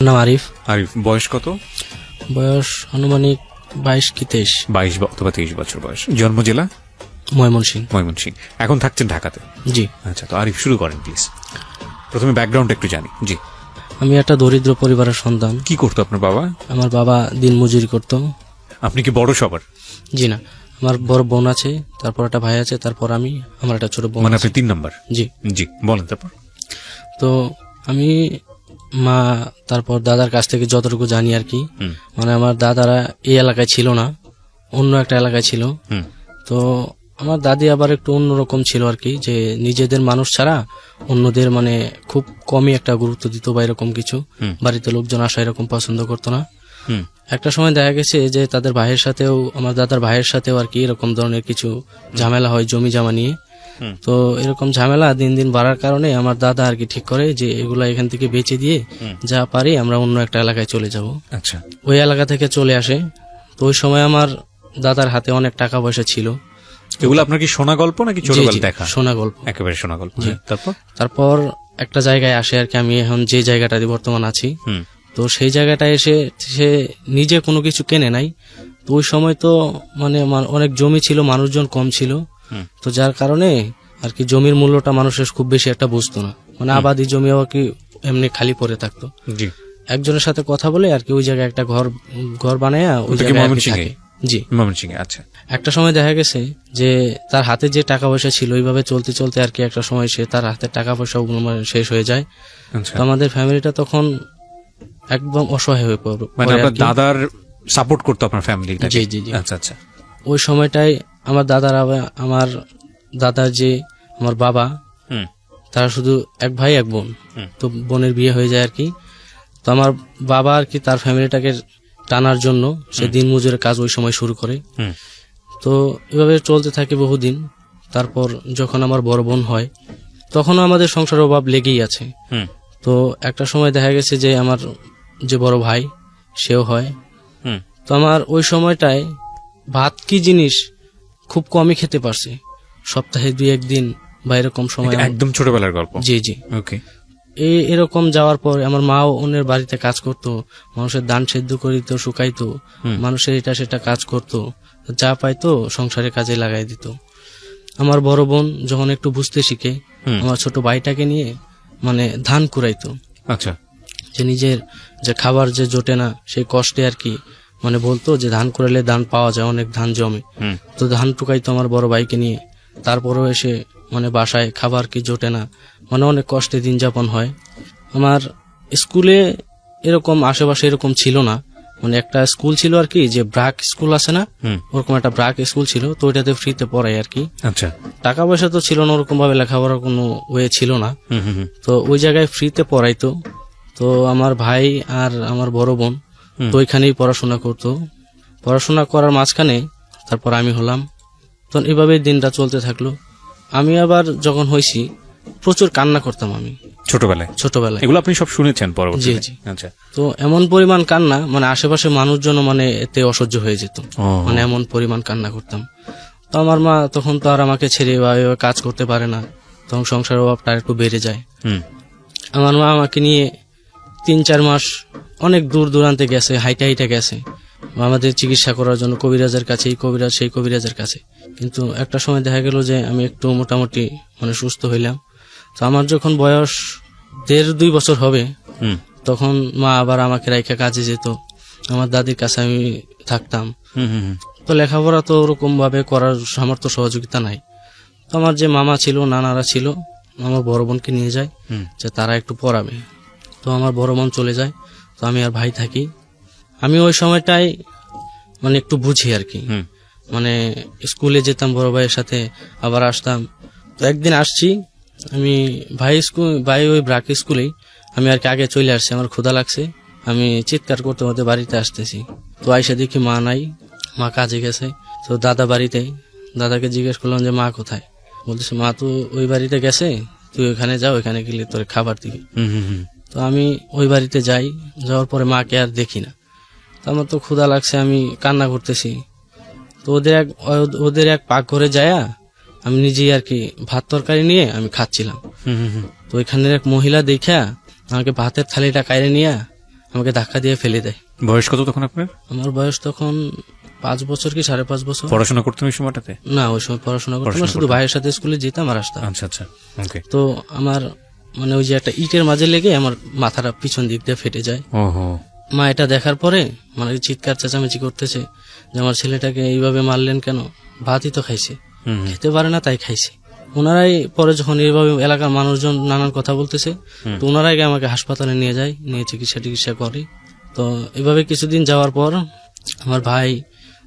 নাম আরিফ। আরিফ, বয়স কত? বয়স আনুমানিক 22 কি 23। 22 অথবা 23 বছর বয়স। জন্ম জেলা? ময়মনসিংহ। ময়মনসিংহ। এখন থাকছেন ঢাকাতে? জি। আচ্ছা, তো আরিফ শুরু করেন প্লিজ। প্রথমে ব্যাকগ্রাউন্ড একটু জানি। জি। আমি একটা দরিদ্র পরিবারের সন্তান। কি করতো আপনার বাবা? আমার বাবা দিনমজুরি করতো। আপনি কি বড় সবার? জি না, আমার বড় বোন আছে, তারপর একটা ভাই আছে, তারপর আমি, আমার একটা ছোট বোন। মানে আপনি 3 নাম্বার? জি। জি, বলেন তারপর। তো আমি মা তারপর দাদার কাছ থেকে যতটুকু জানি আর কি, মানে আমার দাদারা এই এলাকায় ছিল না, অন্য একটা এলাকায় ছিল। তো আমার দাদি আবার একটু অন্যরকম ছিল আর কি, যে নিজেদের মানুষ ছাড়া অন্যদের মানে খুব কমই একটা গুরুত্ব দিত বা এরকম কিছু। বাড়িতে লোকজন আসা এরকম পছন্দ করতো না। একটা সময় দেখা গেছে যে তাদের ভাইয়ের সাথেও, আমার দাদার ভাইয়ের সাথেও আর কি এরকম ধরনের কিছু ঝামেলা হয় জমি জমা নিয়ে। তো এরকম ঝামেলা দিন দিন বাড়ার কারণে আমার দাদা আর কি ঠিক করে যে এগুলা এখান থেকে বেচে দিয়ে যা পারি আমরা অন্য একটা এলাকায় চলে যাব। আচ্ছা। ওই এলাকা থেকে চলে আসে। তো ওই সময় আমার দাদার হাতে অনেক টাকা পয়সা ছিল। এগুলো আপনার কি শোনা গল্প নাকি ছোটবেলা দেখা? শোনা গল্প, একেবারে শোনা গল্প। তারপর একটা জায়গায় আসে আর কি, আমি এখন যে জায়গাটাতে বর্তমান আছি। তো সেই জায়গাটায় এসে সে নিজে কোনো কিছু কেনে নাই। তো ওই সময় তো মানে অনেক জমি ছিল, মানুষজন কম ছিল। তো যার কারণে আর কি জমির মূল্যটা মানুষের খুব বেশি একটা বুঝতো না, মানে আবাদি জমি আর কি এমনি খালি পড়ে থাকতো। একজনের সাথে কথা বলে আর কি ওই জায়গায় একটা ঘর বানায় ওই জায়গায় থাকে। জি, ময়মনসিংহে। আচ্ছা। একটা সময় দেখা গেছে যে তার হাতে যে টাকা পয়সা ছিল ওইভাবে চলতে চলতে আর কি একটা সময় সে তার হাতে টাকা পয়সা শেষ হয়ে যায়। তো আমাদের ফ্যামিলিটা তখন একদম অসহায় হয়ে পড়ে। মানে আপনার দাদার সাপোর্ট করতো আপনার ফ্যামিলি? জি জি জি। আচ্ছা আচ্ছা। ওই সময়টাই আমার দাদার যে আমার বাবা, তারা শুধু এক ভাই এক বোন। তো বোনের বিয়ে হয়ে যায় আর কি। তো আমার বাবা আর কি তার ফ্যামিলিটাকে টানার জন্য সে দিন মজুরের কাজ ওই সময় শুরু করে। তো এভাবে চলতে থাকে বহুদিন। তারপর যখন আমার বড় বোন হয় তখনও আমাদের সংসারের অভাব লেগেই আছে। তো একটা সময় দেখা গেছে যে আমার যে বড় ভাই সেও হয়। তো আমার ওই সময়টায় ভাত কি জিনিস খুব কমই খেতে পারছে, সপ্তাহে 2-1 দিন বা এরকম সময়। একদম ছোটবেলার গল্প? জি জি। ওকে। এরকম যাওয়ার পর আমার মাও অন্যের বাড়িতে কাজ করতো, মানুষের ধান সেদ্ধ করিত, শুকাইতো, মানুষের এটা সেটা কাজ করতো, যা পাইতো সংসারের কাজে লাগাই দিত। আমার বড় বোন যখন একটু বুঝতে শিখে আমার ছোট ভাইটাকে নিয়ে মানে ধান কুড়াইতো। আচ্ছা। যে নিজের যে খাবার যে জোটে না সেই কষ্টে আর কি, মানে বলতো যে ধান কুড়াইলে ধান পাওয়া যায়, অনেক ধান জমে। তো ধান টুকাইতো আমার বড় ভাইকে নিয়ে। তারপরেও এসে মানে বাসায় খাবার কি জোটে না, মানে অনেক কষ্টে দিন যাপন হয়। আমার স্কুলে এরকম আশেপাশে এরকম ছিল না, মানে একটা স্কুল ছিল আর কি, যে ব্রাক স্কুল আছে না, ওরকম একটা ব্রাক স্কুল ছিল। তো ওইটাতে ফ্রিতে পড়াই আর কি। আচ্ছা। টাকা পয়সা তো ছিল না, ওরকম ভাবে লেখাপড়ার কোনো ওয়ে ছিল না। তো ওই জায়গায় ফ্রিতে পড়াইতো। তো আমার ভাই আর আমার বড় বোন তো ওইখানেই পড়াশোনা করতো। পড়াশোনা করার মাঝখানে তারপর আমি হলাম। তো এইভাবেই দিনটা চলতে থাকলো। আমি আবার যখন হয়েছি প্রচুর কান্না করতাম আমি ছোটবেলায়। এগুলো আপনি সব শুনেছেন পরবর্তীতে? জি জি। আচ্ছা। তো এমন পরিমাণ কান্না, মানে আশেপাশে মানুষজন মানে এতে অসহ্য হয়ে যেত, মানে এমন পরিমাণ কান্না করতাম। তো আমার মা তখন তো আর আমাকে ছেড়ে বা কাজ করতে পারে না, তখন সংসারের অভাবটা একটু বেড়ে যায়। আমার মা আমাকে নিয়ে 3-4 মাস অনেক দূর দূরান্তে গেছে, হাইটা গেছে আমাদের চিকিৎসা করার জন্য, কবিরাজের কাছে, এই কবিরাজ সেই কবিরাজের কাছে। কিন্তু একটা সময় দেখা গেল যে আমি একটু মোটামুটি মানে সুস্থ হইলাম। তো আমার যখন বয়স 1.5-2 বছর হবে তখন মা আবার আমাকে রাইখা কাজে যেত, আমার দাদির কাছে আমি থাকতাম। তো লেখাপড়া তো ওরকম ভাবে করার সামর্থ্য সহযোগিতা নাই। তো আমার যে মামা ছিল, নানারা ছিল, আমার বড় বোনকে নিয়ে যায় যে তারা একটু পড়াবে। তো আমার বড় বোন চলে যায়, তো আমি আর ভাই থাকি। আমি ওই সময়টাই মানে একটু বুঝি আর কি, মানে স্কুলে যেতাম বড় ভাইয়ের সাথে, আবার আসতাম। তো একদিন আসছি আমি, ভাই ওই ব্রাক স্কুলেই, আমি আর কি আগে চলে আসছি, আমার ক্ষুধা লাগছে, আমি চিৎকার করতে করতে বাড়িতে আসতেছি। তো আইসা দেখি মা নাই, মা কাজে গেছে। তো দাদা বাড়িতে, দাদাকে জিজ্ঞেস করলাম যে মা কোথায়, বলতেছে মা তো ওই বাড়িতে গেছে, তুই ওইখানে যাও, ওইখানে গেলে তোর খাবার দিবি। তো আমি ওই বাড়িতে যাই, যাওয়ার পরে মাকে আর দেখি না। তো আমার তো ক্ষুধা লাগছে, আমি কান্না করতেছি। তো ওদের এক পাকঘরে যায়া আমি নিজেই আর কি ভাত তরকারি নিয়ে আমি খাচ্ছিলাম। তো ওইখানের এক মহিলা দেখা আমাকে ভাতের থালিটা কাইরে নিয়ে আমাকে ধাক্কা দিয়ে ফেলে দেয়। বয়স কত তখন আপনার? আমার বয়স তখন 5 বছর কি 5.5 বছর। পড়াশোনা করতেন ওই সময়টাতে? না, ওই সময় পড়াশোনা করতাম না, শুধু ভাইয়ের সাথে স্কুলে যেতাম আর আসতাম। আচ্ছা আচ্ছা, ওকে। তো আমার মানে ওই যে একটা ইটের মাঝে লেগে আমার মাথাটা পিছন দিক দিয়ে ফেটে যায়। ওহো। মা এটা দেখার পরে মানে চিৎকার চেঁচামেচি করতেছে যে আমার ছেলেটাকে এইভাবে মারলেন কেন, ভাতই তো খাইছে, খেতে পারে না তাই খাইছে। ওনারাই পরে যখন এইভাবে এলাকার মানুষজন নানান কথা বলতেছে, তো ওনারাই আমাকে হাসপাতালে নিয়ে যায়, নিয়ে চিকিৎসা করে। তো এভাবে কিছুদিন যাওয়ার পর আমার ভাই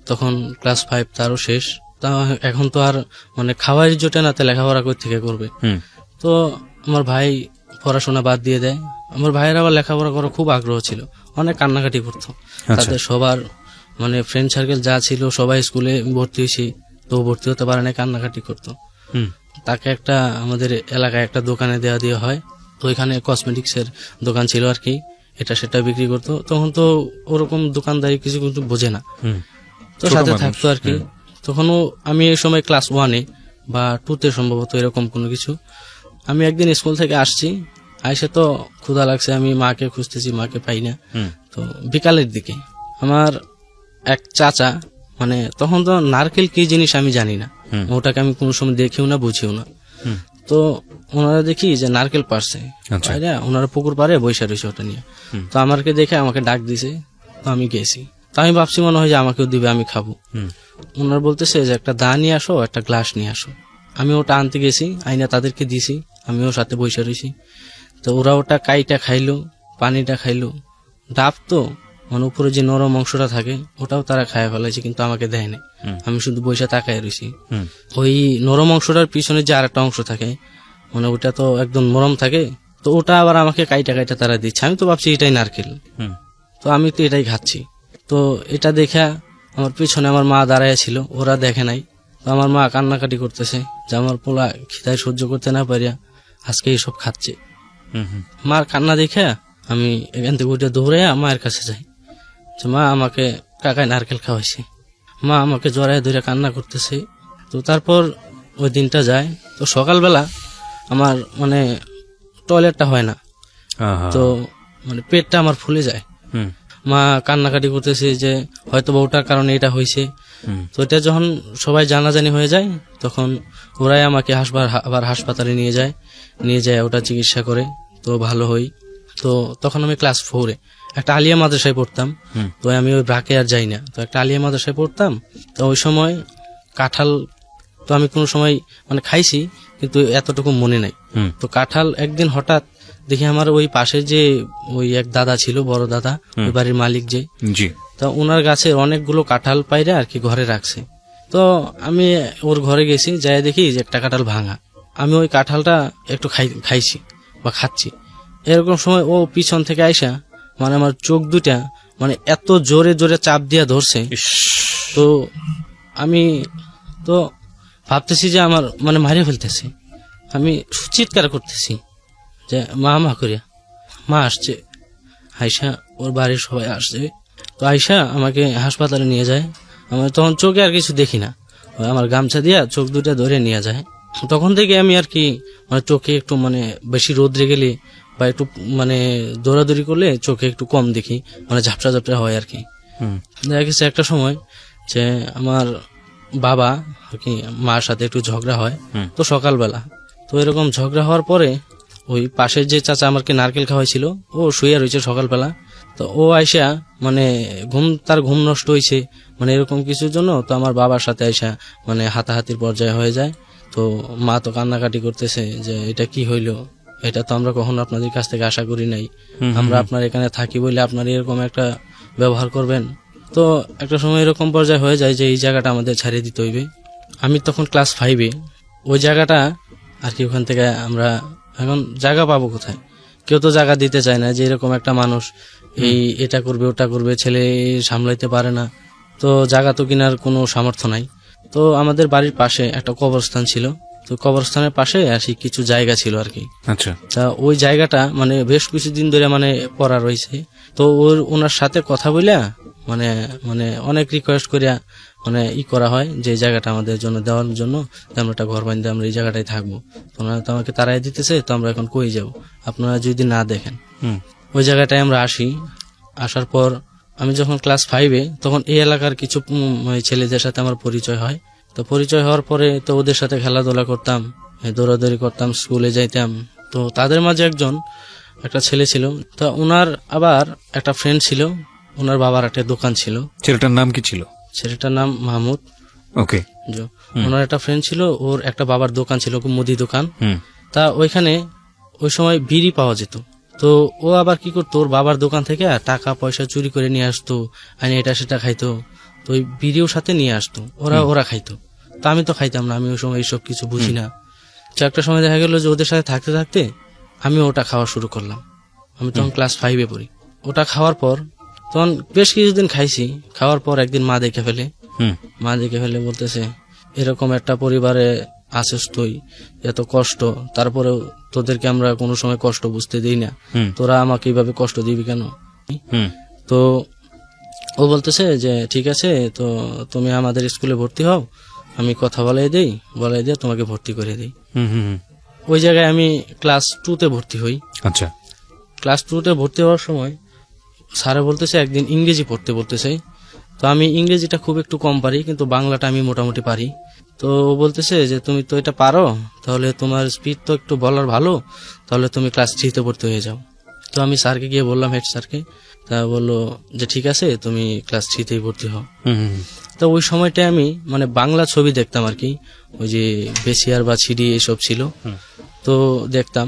তখন ক্লাস 5, তারও শেষ। তা এখন তো আর মানে খাওয়াই জোটে না, তা লেখাপড়া কই থেকে করবে। তো আমার ভাই পড়াশোনা বাদ দিয়ে দেয়। আমার ভাইয়ের আবার লেখাপড়া করার খুব আগ্রহ ছিল, অনেক কান্নাকাটি করতো। তাদের সবার মানে ফ্রেন্ড সার্কেল যা ছিল সবাই স্কুলে ভর্তি হয়েছি, তো ভর্তি হতে পারে না, কান্নাকাটি করতো। তাকে একটা আমাদের এলাকায় একটা দোকানে দেওয়া হয়, তো ওইখানে কসমেটিক্সের দোকান ছিল আর কি, এটা সেটা বিক্রি করতো। তখন তো ওরকম দোকানদারি কিছু কিন্তু বোঝে না, তো সাথে থাকতো আর কি। তখনও আমি এই সময় ক্লাস 1 বা 2 সম্ভবত, এরকম কোনো কিছু। আমি একদিন স্কুল থেকে আসছি, আইসে তো ক্ষুধা লাগছে, আমি মাকে খুঁজতেছি, মাকে পাই না। তো বিকালের দিকে আমার এক চাচা, মানে তখন তো নারকেল কি জিনিস আমি জানি না, ওটাকে আমি কোনো সময় দেখিও না, বুঝিও না। তো ওনারা দেখি যে নারকেল পারছে, ওনারা পুকুর পাড়ে বৈশা রয়েছে ওটা নিয়ে। তো আমাকে দেখে আমাকে ডাক দিছে, তো আমি গেছি। তো আমি ভাবছি মনে হয় যে আমাকেও দিবে, আমি খাবো। ওনারা বলতেছে যে একটা দা নিয়ে আসো, একটা গ্লাস নিয়ে আসো। আমি ওটা আনতে গেছি, আইনা তাদেরকে দিছি, আমিও সাথে বৈশা রয়েছি। তো ওরা ওটা কাইটা খাইলো, পানিটা খাইলো, ডাব তো মানে উপরে যে নরম অংশটা থাকে ওটাও তারা খায় ফেলাইছে, কিন্তু আমাকে দেয় না। আমি শুধু বৈশা তাকায় রয়েছি। ওই নরম অংশটার পিছনে যে আরেকটা অংশ থাকে, মানে ওটা তো একদম নরম থাকে, তো ওটা আবার আমাকে কাইটা তারা দিচ্ছে। আমি তো ভাবছি এটাই নারকেল, তো আমি তো এটাই খাচ্ছি। তো এটা দেখা আমার পিছনে আমার মা দাঁড়ায় ছিল, ওরা দেখে নাই। তো আমার মা কান্নাকাটি করতেছে যে আমার পোলা খিদায় সহ্য করতে না পারিয়া আজকে এইসব খাচ্ছে। মার কান্না দেখে আমি এখান থেকে উঠে দৌড়ে মায়ের কাছে যাই, যে মা আমাকে কাকায় নারকেল খাওয়াইছে। মা আমাকে জড়ায় ধরে কান্না করতেছে। তো তারপর ওই দিনটা যায়। তো সকালবেলা আমার মানে টয়লেটটা হয় না, তো মানে পেটটা আমার ফুলে যায়। মা কান্নাকাটি করতেছে যে হয়তো ওটার কারণে এটা হয়েছে। তো এটা যখন সবাই জানাজানি হয়ে যায়, তখন ওরাই আমাকে আবার হাসপাতালে নিয়ে যায় ওটা চিকিৎসা করে, তো ভালো হই। তো তখন আমি ক্লাস 4 একটা আলিয়া মাদ্রাসায় পড়তাম। তো আমি ওই ব্রাকে আর যাই না, তো একটা আলিয়া মাদ্রাসায় পড়তাম। তো ওই সময় কাঁঠাল তো আমি কোনো সময় মানে খাইছি, কিন্তু এতটুকু মনে নাই। তো কাঁঠাল একদিন হঠাৎ দেখি আমার ওই পাশে যে ওই এক দাদা ছিল, বড় দাদা, ওই বাড়ির মালিক যে, তো ওনার গাছে অনেকগুলো কাঁঠাল পাইরে আর কি ঘরে রাখছে। তো আমি ওর ঘরে গেছি, যাই দেখি যে একটা কাঁঠাল ভাঙা। আমি ওই কাঁঠালটা একটু খাইছি বা খাচ্ছি, এরকম সময় ও পিছন থেকে আইসা মানে আমার চোখ দুটা মানে এত জোরে জোরে চাপ দিয়া ধরছে। তো আমি তো ভাবতেছি যে আমার মানে মারিয়ে ফেলতেছি, আমি চিৎকার করতেছি যে মা করিয়া। মা আসছে, আয়সা ওর বাড়ির সবাই আসছে। তো আয়সা আমাকে হাসপাতালে নিয়ে যায়। আমার তখন চোখে আর কিছু দেখি না, আমার গামছা দিয়া চোখ দুটা ধরে নিয়ে যায়। তখন থেকে আমি আর কি মানে চোখে একটু মানে বেশি রোদ্রে গেলে বা একটু মানে দৌড়াদৌড়ি করলে চোখে একটু কম দেখি, মানে ঝাপসা ঝাপসা হয় আর কি। দেখা গেছে একটা সময় যে আমার বাবা আর কি মার সাথে একটু ঝগড়া হয়। তো সকালবেলা তো এরকম ঝগড়া হওয়ার পরে ওই পাশের যে চাচা আমাকে নারকেল খাওয়াইছিল, ও শুয়ে রয়েছে সকালবেলা। তো ও আইসা মানে তার ঘুম নষ্ট হয়েছে মানে এরকম কিছুর জন্য, তো আমার বাবার সাথে আইসা মানে হাতাহাতির পর্যায়ে হয়ে যায়। তো মা তো কান্নাকাটি করতেছে যে এটা কি হইলো, এটা তো আমরা কখনো আপনাদের কাছ থেকে আশা করি নাই, আমরা আপনার এখানে থাকি বলে আপনার এরকম একটা ব্যবহার করবেন। তো একটা সময় এরকম পর্যায়ে হয়ে যায় যে এই জায়গাটা আমাদের ছাড়িয়ে দিতে হইবে। আমি তখন ক্লাস 5, ওই জায়গাটা আর কি, ওখান থেকে আমরা এখন জায়গা পাবো কোথায়, কেউ তো জায়গা দিতে চায় না, যে এরকম একটা মানুষ এটা করবে ওটা করবে, ছেলে সামলাইতে পারে না, তো জায়গা তো কেনার কোনো সামর্থ্য নাই। তো আমাদের বাড়ির পাশে একটা কবরস্থান ছিল, তো কবরস্থানের পাশে আসি কিছু জায়গা ছিল আর কি। আচ্ছা, তা ওই জায়গাটা মানে বেশ কিছুদিন ধরে মানে পড়া রয়েছে। তো ওনার সাথে কথা বলিয়া মানে মানে অনেক রিকোয়েস্ট করিয়া মানে করা হয় যে এই জায়গাটা আমাদের জন্য দেওয়ার জন্য, আমরা একটা ঘর বানিয়ে আমরা এই জায়গাটায় থাকবো। ওনারা তো আমাকে তারাই দিতেছে, তো আমরা এখন কই যাব, আপনারা যদি না দেখেন। ওই জায়গাটায় আমরা আসি, আসার পর আমি যখন ক্লাস 5-এ তখন এই এলাকার কিছু ওই ছেলেদের সাথে আমার পরিচয় হয়। তো পরিচয় হওয়ার পরে তো ওদের সাথে খেলাধুলা করতাম, দৌড়াদৌড়ি করতাম, স্কুলে যাইতাম। তো তাদের মাঝে একটা ছেলে ছিল। তো ওনার আবার একটা ফ্রেন্ড ছিল, ওনার বাবার একটা দোকান ছিল। ছেলেটার নাম কি ছিল? ছেলেটার নাম মাহমুদ। ওকে। ওনার একটা ফ্রেন্ড ছিল, ওর একটা বাবার দোকান ছিল, মুদি দোকান। হুম। তা ওইখানে ওই সময় বিড়ি পাওয়া যেত। তো ও আবার কি করতো, ওর বাবার দোকান থেকে টাকা পয়সা চুরি করে নিয়ে আসতো, আর এটা সেটা খাইতো। তো ওই বিড়িও সাথে নিয়ে আসতো, ওরা খাইতো। তা আমি তো খাইতাম না, আমি ওই সময় এইসব কিছু বুঝি না। তো একটা সময় দেখা গেল যে ওদের সাথে থাকতে থাকতে আমি ওটা খাওয়া শুরু করলাম। আমি তখন ক্লাস 5-এ পড়ি। ওটা খাওয়ার পর তখন বেশ কিছুদিন খাইছি। খাওয়ার পর একদিন মা দেখে ফেলে বলতেছে, এরকম একটা পরিবারে আসিস তুই, এত কষ্ট, তারপরেও তোদেরকে আমরা কোনো সময় কষ্ট বুঝতে দিই না, তোরা আমাকে এইভাবে কষ্ট দিবি কেন? তো ও বলতেছে যে ঠিক আছে, তো তুমি আমাদের স্কুলে ভর্তি হও, আমি কথা বলাই দিয়ে তোমাকে ভর্তি করে দিই। ওই জায়গায় আমি ক্লাস 2-তে ভর্তি হই। আচ্ছা। ক্লাস 2-তে ভর্তি হওয়ার সময় স্যারে বলতেছে একদিন ইংরেজি পড়তে বলতেছে। তো আমি ইংরেজিটা খুব একটু কম পারি, কিন্তু বাংলাটা আমি মোটামুটি পারি। তো ও বলতেছে যে তুমি তো এটা পারো, তাহলে তোমার স্পিড তো একটু বলার ভালো, তাহলে তুমি ক্লাস 3-তে ভর্তি হয়ে যাও। তো আমি স্যারকে গিয়ে বললাম, হেড স্যারকে। তা বললো যে ঠিক আছে, তুমি ক্লাস 3-তেই ভর্তি হও। তো ওই সময়টায় আমি মানে বাংলা ছবি দেখতাম আর কি, ওই যে বেসিয়ার বা ছিডি এসব ছিল, তো দেখতাম,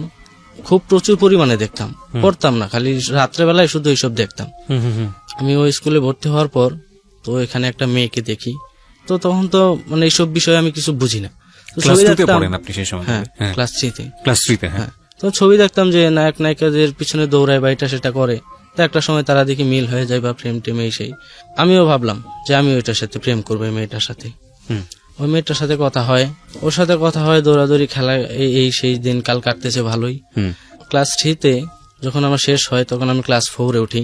খুব প্রচুর পরিমাণে দেখতাম, পড়তাম না, খালি রাত্রেবেলায় শুধু এইসব দেখতাম। আমি ওই স্কুলে ভর্তি হওয়ার পর তো এখানে একটা মেয়েকে দেখি। তো তখন তো মানে এইসব বিষয়ে আমি কিছু বুঝি না। তো ছবি দেখতাম। হ্যাঁ, ক্লাস 3-তে। হ্যাঁ, তো ছবি দেখতাম যে নায়ক নায়িকাদের পিছনে দৌড়ায় বা এটা সেটা করে। তো একটা সময় তারা দেখি মিল হয়ে যায় বা প্রেম টেমে সেই। আমিও ভাবলাম যে আমি ওইটার সাথে প্রেম করবো, এই মেয়েটার সাথে। ওই মেয়েটার সাথে কথা হয়, ওর সাথে কথা হয়, দৌড়াদৌড়ি খেলা, এই সেই দিন কাল কাটতেছে ভালোই। ক্লাস 3-তে যখন আমার শেষ হয় তখন আমি ক্লাস 4-এ উঠি।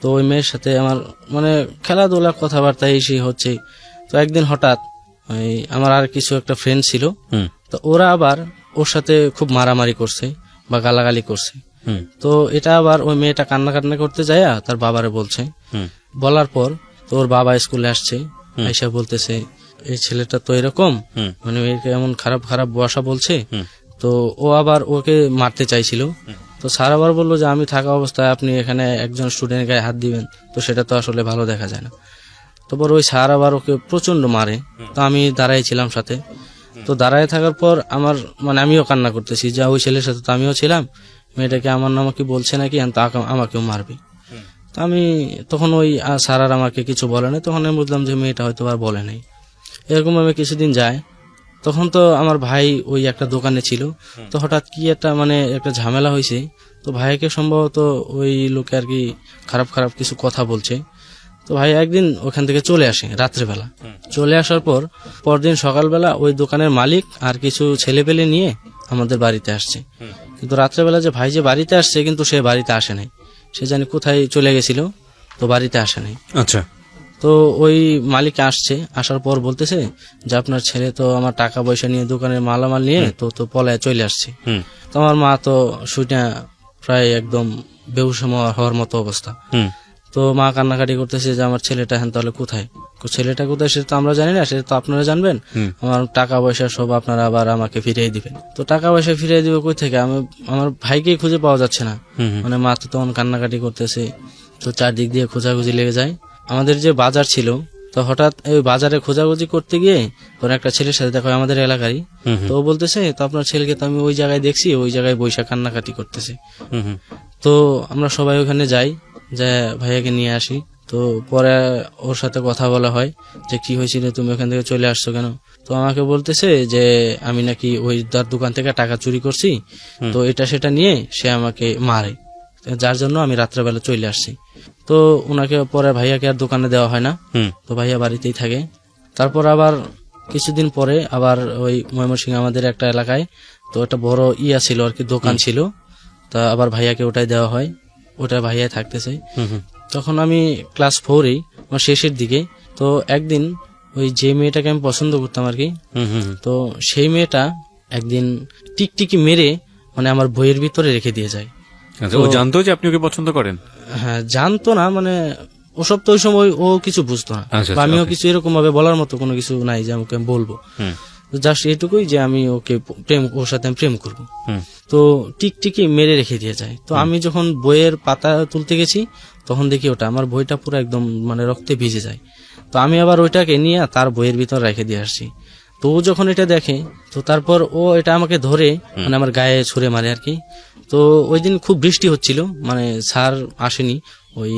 তো ওই মেয়ের সাথে আমার মানে খেলাধুলা কথাবার্তা এই সেই হচ্ছে। তো একদিন হঠাৎ ওই আমার আর কিছু একটা ফ্রেন্ড ছিল, তো ওরা আবার ওর সাথে খুব মারামারি করছে বা গালাগালি করছে। তো এটা আবার ওই মেয়েটা কান্না করতে যায় তার বাবারে বলছে। বলার পর তো ওর বাবা স্কুলে আসছে, আইসা বলতেছে এই ছেলেটা তো এরকম, মানে এমন খারাপ খারাপ ভাষা বলছে। তো ও আবার ওকে মারতে চাইছিল। তো স্যার আবার বললো যে আমি থাকা অবস্থায় আপনি এখানে একজন স্টুডেন্টের গায়ে হাত দিবেন, তো সেটা তো আসলে ভালো দেখা যায় না। তারপর ওই স্যার আবার ওকে প্রচন্ড মারে। তো আমি দাঁড়াই ছিলাম সাথে। তো দাঁড়ায় থাকার পর আমার মানে আমিও কান্না করতেছি যে ওই ছেলের সাথে তো আমিও ছিলাম, মেয়েটাকে আমার নাম কি বলছে নাকি, আমাকেও মারবে। তো আমি তখন ওই স্যার আর আমাকে কিছু বলে নাই। তখন আমি বুঝলাম যে মেয়েটা হয়তো আর বলে নাই। এরকম আমি কিছুদিন যায়। তখন তো আমার ভাই ওই একটা দোকানে ছিল। তো হঠাৎ কি একটা ঝামেলা হয়েছে। তো ভাইকে সম্ভবত ওই লোকে আর কি খারাপ খারাপ কিছু কথা বলছে। তো ভাই একদিন ওখান থেকে চলে আসে রাত্রেবেলা। চলে আসার পর পরদিন সকালবেলা ওই দোকানের মালিক আর কিছু ছেলেপেলে নিয়ে আমাদের বাড়িতে আসছে। কিন্তু রাত্রেবেলা যে ভাই যে বাড়িতে আসছে, কিন্তু সে বাড়িতে আসে নাই, সে জানি কোথায় চলে গেছিল, তো বাড়িতে আসে নাই। আচ্ছা। তো ওই মালিক আসছে, আসার পর বলতেছে যে আপনার ছেলে তো আমার টাকা পয়সা নিয়ে দোকানের মালামাল নিয়ে তো পলায় চলে আসছে। তো আমার মা তো শুইটা প্রায় একদম বেহুশ হওয়ার মতো অবস্থা। তো মা কান্নাকাটি করতেছে যে আমার ছেলেটা এখন তাহলে কোথায়, ছেলেটা কোথায় সেটা তো আমরা জানি না, সেটা তো আপনারা জানবেন। আমার টাকা পয়সা সব আপনারা আবার আমাকে ফিরিয়ে দিবেন। তো টাকা পয়সা ফিরিয়ে দিবে কই থেকে, আমার ভাইকেই খুঁজে পাওয়া যাচ্ছে না। মানে মা তো তখন কান্নাকাটি করতেছে। তো চারদিক দিয়ে খোঁজাখুঁজি লেগে যায়। আমাদের যে বাজার ছিল, তো হঠাৎ ওই বাজারে খোঁজাখুঁজি করতে গিয়ে ওর একটা ছেলের সাথে দেখা হয় আমাদের এলাকারই। তো ও বলতেছে তো আপনার ছেলেকে তো আমি ওই জায়গায় দেখছি, ওই জায়গায় বৈশাখ কান্নাকাটি করতেছে। তো আমরা সবাই ওখানে যাই, যে ভাইয়াকে নিয়ে আসি। তো পরে ওর সাথে কথা বলা হয় যে কি হয়েছিল, তুমি ওখান থেকে চলে আসছো কেন? তো আমাকে বলতেছে যে আমি নাকি ওই তার দোকান থেকে টাকা চুরি করছি, তো এটা সেটা নিয়ে সে আমাকে মারে, যার জন্য আমি রাত্রেবেলা চলে আসছি। তো ওনাকে পরে ভাইয়াকে আর দোকানে দেওয়া হয় না, তো ভাইয়া বাড়িতেই থাকে। তারপর আবার কিছুদিন পরে আবার ওই ময়মনসিংহ আমাদের একটা এলাকায় তো একটা বড় ছিল আর কি, দোকান ছিল। তা আবার ভাইয়াকে ওটাই দেওয়া হয়, ওটা ভাইয়াই থাকতেছে। তখন আমি ক্লাস 4-এই আমার শেষের দিকে। তো একদিন ওই যে মেয়েটাকে আমি পছন্দ করতাম আর কি, তো সেই মেয়েটা একদিন টিকটিকি মেরে মানে আমার বইয়ের ভিতরে রেখে দিয়ে যায়। ও জানতো যে আপনি ওকে পছন্দ করেন? হ্যাঁ জানতো না, মানে ওসব তো ওই সময় ও কিছু বুঝতো না, আচ্ছা, বা আমিও okay. কিছু এরকম ভাবে বলার মতো কোনো কিছু নাই যে আমাকে আমি বলবো। হুম, জাস্ট এটুকুই যে আমি ওকে ওর সাথে আমি প্রেম করবো। হুম, তো টিকটিকি মেরে রেখে দিয়ে যায়। তো আমি যখন বইয়ের পাতা তুলতে গেছি তখন দেখি ওটা আমার বইটা পুরো একদম মানে রক্তে ভিজে যায়। তো আমি আবার ওইটাকে নিয়ে তার বইয়ের ভিতর রেখে দিয়ে আসছি। তো ও যখন এটা দেখে তো তারপর ও এটা আমাকে ধরে মানে আমার গায়ে ছুঁড়ে মারে আর কি। তো ওই দিন খুব বৃষ্টি হচ্ছিল, মানে স্যার আসেনি, ওই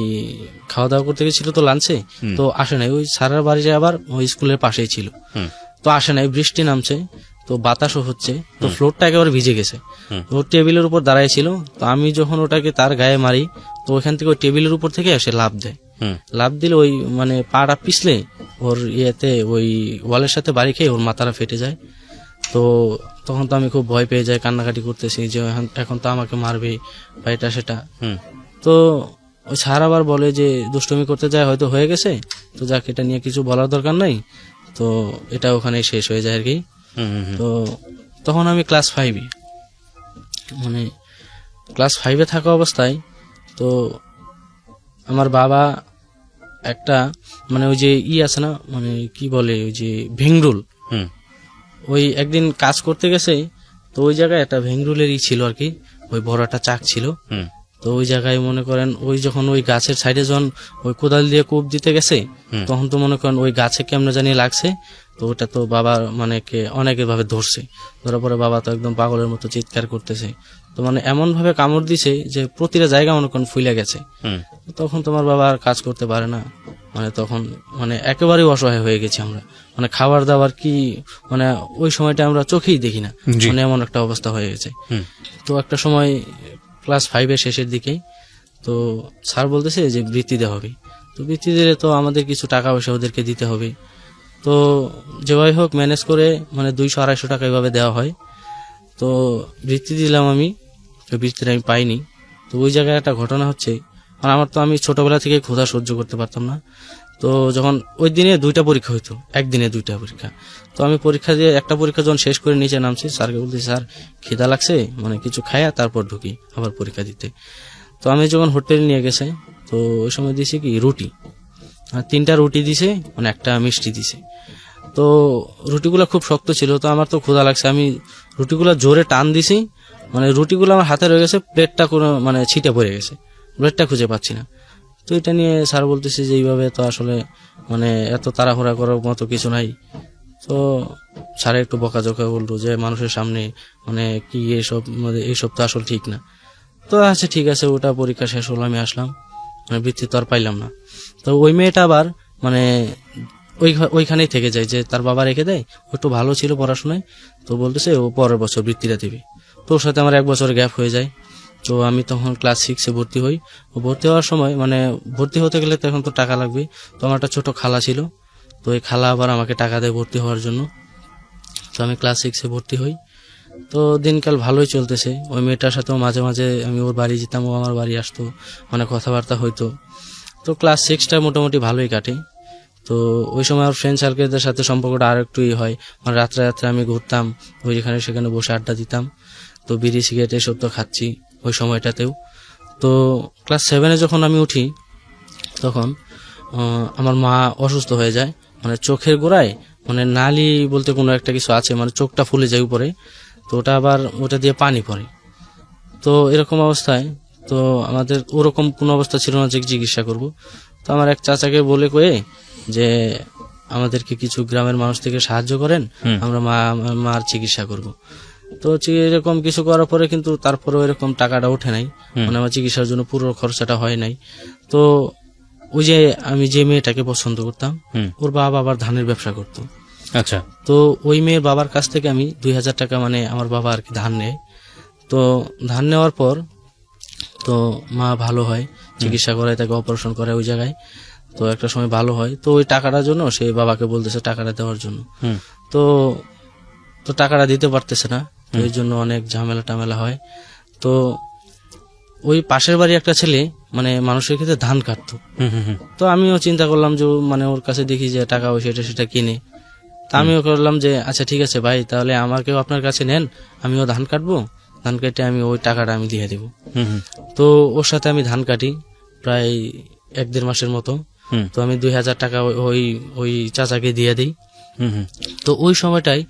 খাওয়া দাওয়া করতে গেছিল তো লাঞ্চে, তো আসে নাই। ওই স্যারের বাড়ি আবার ওই স্কুলের পাশেই ছিল, হুম, তো আসে নাই, বৃষ্টি নামছে, তো বাতাসও হচ্ছে, তো ফ্লোরটা একেবারে ভিজে গেছে। তো ও টেবিলের উপর দাঁড়ায় ছিল, তো আমি যখন ওটাকে তার গায়ে মারি তো ওইখান থেকে ওই টেবিলের উপর থেকে এসে লাফ দেয়। হুম, লাফ দিলে ওই মানে পাটা পিছলে ওর ইয়েতে ওই ওয়ালের সাথে বাড়ি খেয়ে ওর মাথাটা ফেটে যায়। তো তখন তো আমি খুব ভয় পেয়ে যাই, কান্নাকাটি করতেছি যে এখন তো আমাকে মারবে বা এটা সেটা। হুম, তো ওই স্যার আবার বলে যে দুষ্টুমি করতে যায় হয়তো হয়ে গেছে, তো যাক এটা নিয়ে কিছু বলার দরকার নাই, তো এটা ওখানে শেষ হয়ে যায় আর কি। হুম, হুম, তো তখন আমি ক্লাস 5-এ, মানে ক্লাস 5-এ থাকা অবস্থায় তো আমার বাবা একটা মানে ওই যে আছে না, মানে কি বলে ওই যে ভেংরুল, হুম, ওই একদিন কাজ করতে গেছে, তো ওই জায়গায় একটা ভেংরুলেরই ছিল আর কি, ওই বড় একটা চাক ছিল। হুম, তো ওই জায়গায় মনে করেন ওই যখন ওই গাছের সাইডে যখন ওই কোদাল দিয়ে কূপ দিতে গেছে তখন তো মনে করেন ওই গাছে কেমনে জানি লাগছে, তো ওটা তো বাবা মানে অনেকের ভাবে ধরছে, ধরার পরে বাবা তো একদম পাগলের মতো চিৎকার করতেছে। তো মানে এমন ভাবে কামড় দিছে যে প্রতিটা জায়গা মনে করেন ফুলে গেছে। হুম, তখন তোমার বাবা আর কাজ করতে পারে না, মানে তখন মানে একেবারেই অসহায় হয়ে গেছি আমরা, মানে খাবার দাবার কি মানে ওই সময়টা আমরা চোখেই দেখি না, জি। মানে এমন একটা অবস্থা হয়ে গেছে। হুম, তো একটা সময় ক্লাস 5-এর শেষের দিকে তো স্যার বলতেছে যে বৃত্তি দেওয়া হবে, তো বৃত্তি দিলে তো আমাদের কিছু টাকা পয়সা ওদেরকে দিতে হবে। তো যেভাবে হোক ম্যানেজ করে মানে 200-250 টাকা এভাবে দেওয়া হয়। তো বৃত্তি দিলাম আমি, তো বৃত্তিটা আমি পাইনি। তো ওই জায়গায় একটা ঘটনা হচ্ছে, মানে আমি ছোটবেলা থেকে ক্ষুধা সহ্য করতে পারতাম না। তো যখন ওই দিনে 2টা পরীক্ষা হইতো, একদিনে 2টা পরীক্ষা, তো আমি পরীক্ষা দিয়ে একটা পরীক্ষা যখন শেষ করে নিচে নামছি, স্যারকে বলতেছি স্যার খিদা লাগছে, মানে কিছু খায়া তারপর ঢুকি আবার পরীক্ষা দিতে। তো আমি যখন হোটেল নিয়ে গেছে তো ওই সময় দিছি কি রুটি, আর 3টা রুটি দিছে, মানে একটা মিষ্টি দিছে। তো রুটিগুলো খুব শক্ত ছিল, তো আমার তো ক্ষুধা লাগছে, আমি রুটিগুলো জোরে টান দিছি, মানে রুটিগুলো আমার হাতে রয়ে গেছে, প্লেটটা কোনো মানে ছিটে পড়ে গেছে, প্লেটটা খুঁজে পাচ্ছি না। তো এটা নিয়ে স্যার বলতেছে যে এইভাবে তো আসলে মানে এত তাড়াহুড়া করার মতো কিছু নাই। তো স্যার একটু বকাঝকা বললো যে মানুষের সামনে মানে কি এইসব তো আসলে ঠিক না। তো আচ্ছা ঠিক আছে, ওটা পরীক্ষা শেষ হলো, আমি আসলাম, মানে বৃত্তি তো আর পাইলাম না। তো ওই মেয়েটা আবার মানে ওইখানেই থেকে যায়, যে তার বাবা রেখে দেয়, ও একটু ভালো ছিল পড়াশোনায়, তো বলতেছে ও পরের বছর বৃত্তিটা দেবে। তো ওর সাথে আমার 1 বছর গ্যাপ হয়ে যায়। তো আমি তখন ক্লাস 6-এ ভর্তি হই। ও ভর্তি হওয়ার সময় মানে ভর্তি হতে গেলে তো এখন তো টাকা লাগবে, তো আমার একটা ছোট খালা ছিল, তো ওই খালা আবার আমাকে টাকা দেয় ভর্তি হওয়ার জন্য। তো আমি ক্লাস 6-এ ভর্তি হই। তো দিনকাল ভালোই চলতেছে, ওই মেয়েটার সাথেও মাঝে মাঝে আমি ওর বাড়ি যেতাম, ও আমার বাড়ি আসতো, মানে কথাবার্তা হইতো। তো ক্লাস 6টা মোটামুটি ভালোই কাটে। তো ওই সময় আর ফ্রেন্ড সার্কেলদের সাথে সম্পর্কটা আর একটু হয়, মানে রাত্রে রাত্রে আমি ঘুরতাম, ওই যেখানে সেখানে বসে আড্ডা দিতাম। তো বিড়ি সিগারেট এসব তো খাচ্ছি ওই সময়টাতেও। তো ক্লাস 7-এ যখন আমি উঠি তখন আমার মা অসুস্থ হয়ে যায়, মানে চোখের গোড়ায় মানে নালি বলতে কোনো একটা কিছু আছে, মানে চোখটা ফুলে যায় উপরে, তো ওটা দিয়ে পানি পড়ে। তো এরকম অবস্থায় তো আমাদের ওরকম কোনো অবস্থা ছিল না যে চিকিৎসা করব। তো আমার এক চাচাকে বলে কয়ে যে আমাদেরকে কিছু গ্রামের মানুষ থেকে সাহায্য করেন, আমরা মার চিকিৎসা করব। তো এরকম কিছু করার পরে কিন্তু তারপরেও এরকম টাকাটা ওঠে নাই, মানে আমার চিকিৎসার জন্য পুরো খরচাটা হয় নাই। তো ওই যে আমি যে মেয়েটাকে পছন্দ করতাম, ওর বাবা আবার ধানের ব্যবসা করতো। আচ্ছা, তো ওই মেয়ের বাবার কাছ থেকে আমি 2000 টাকা মানে আমার বাবা আর কি ধান নেয়। তো ধান নেওয়ার পর তো মা ভালো হয়, চিকিৎসা করায়, তাকে অপারেশন করে ওই জায়গায়। তো একটা সময় ভালো হয়, তো ওই টাকাটার জন্য সে বাবাকে বলতেছে টাকাটা দেওয়ার জন্য। তো তো টাকাটা দিতে পারতেছে না, তো এই জন্য অনেক ঝামেলা টামেলা হয়। তো ওই পাশের বাড়ি একটা ছেলে মানে মানুষের ক্ষেত্রে ধান কাটতো। তো আমিও চিন্তা করলাম যে মানে ওর কাছে দেখি যে টাকা ওই সেটা কিনে। তা আমিও করলাম যে আচ্ছা ঠিক আছে ভাই, তাহলে আমাকেও আপনার কাছে নেন, আমিও ধান কাটবো, ধান কেটে আমি ওই টাকাটা আমি দিয়ে দেবো। তো ওর সাথে আমি ধান কাটি। প্রায় 1-1.5 মাসের মতো। হুম। তো আমি 2000 টাকা ওই চাচাকে দিয়ে দিই। হুম হুম তো ওই সময়টাই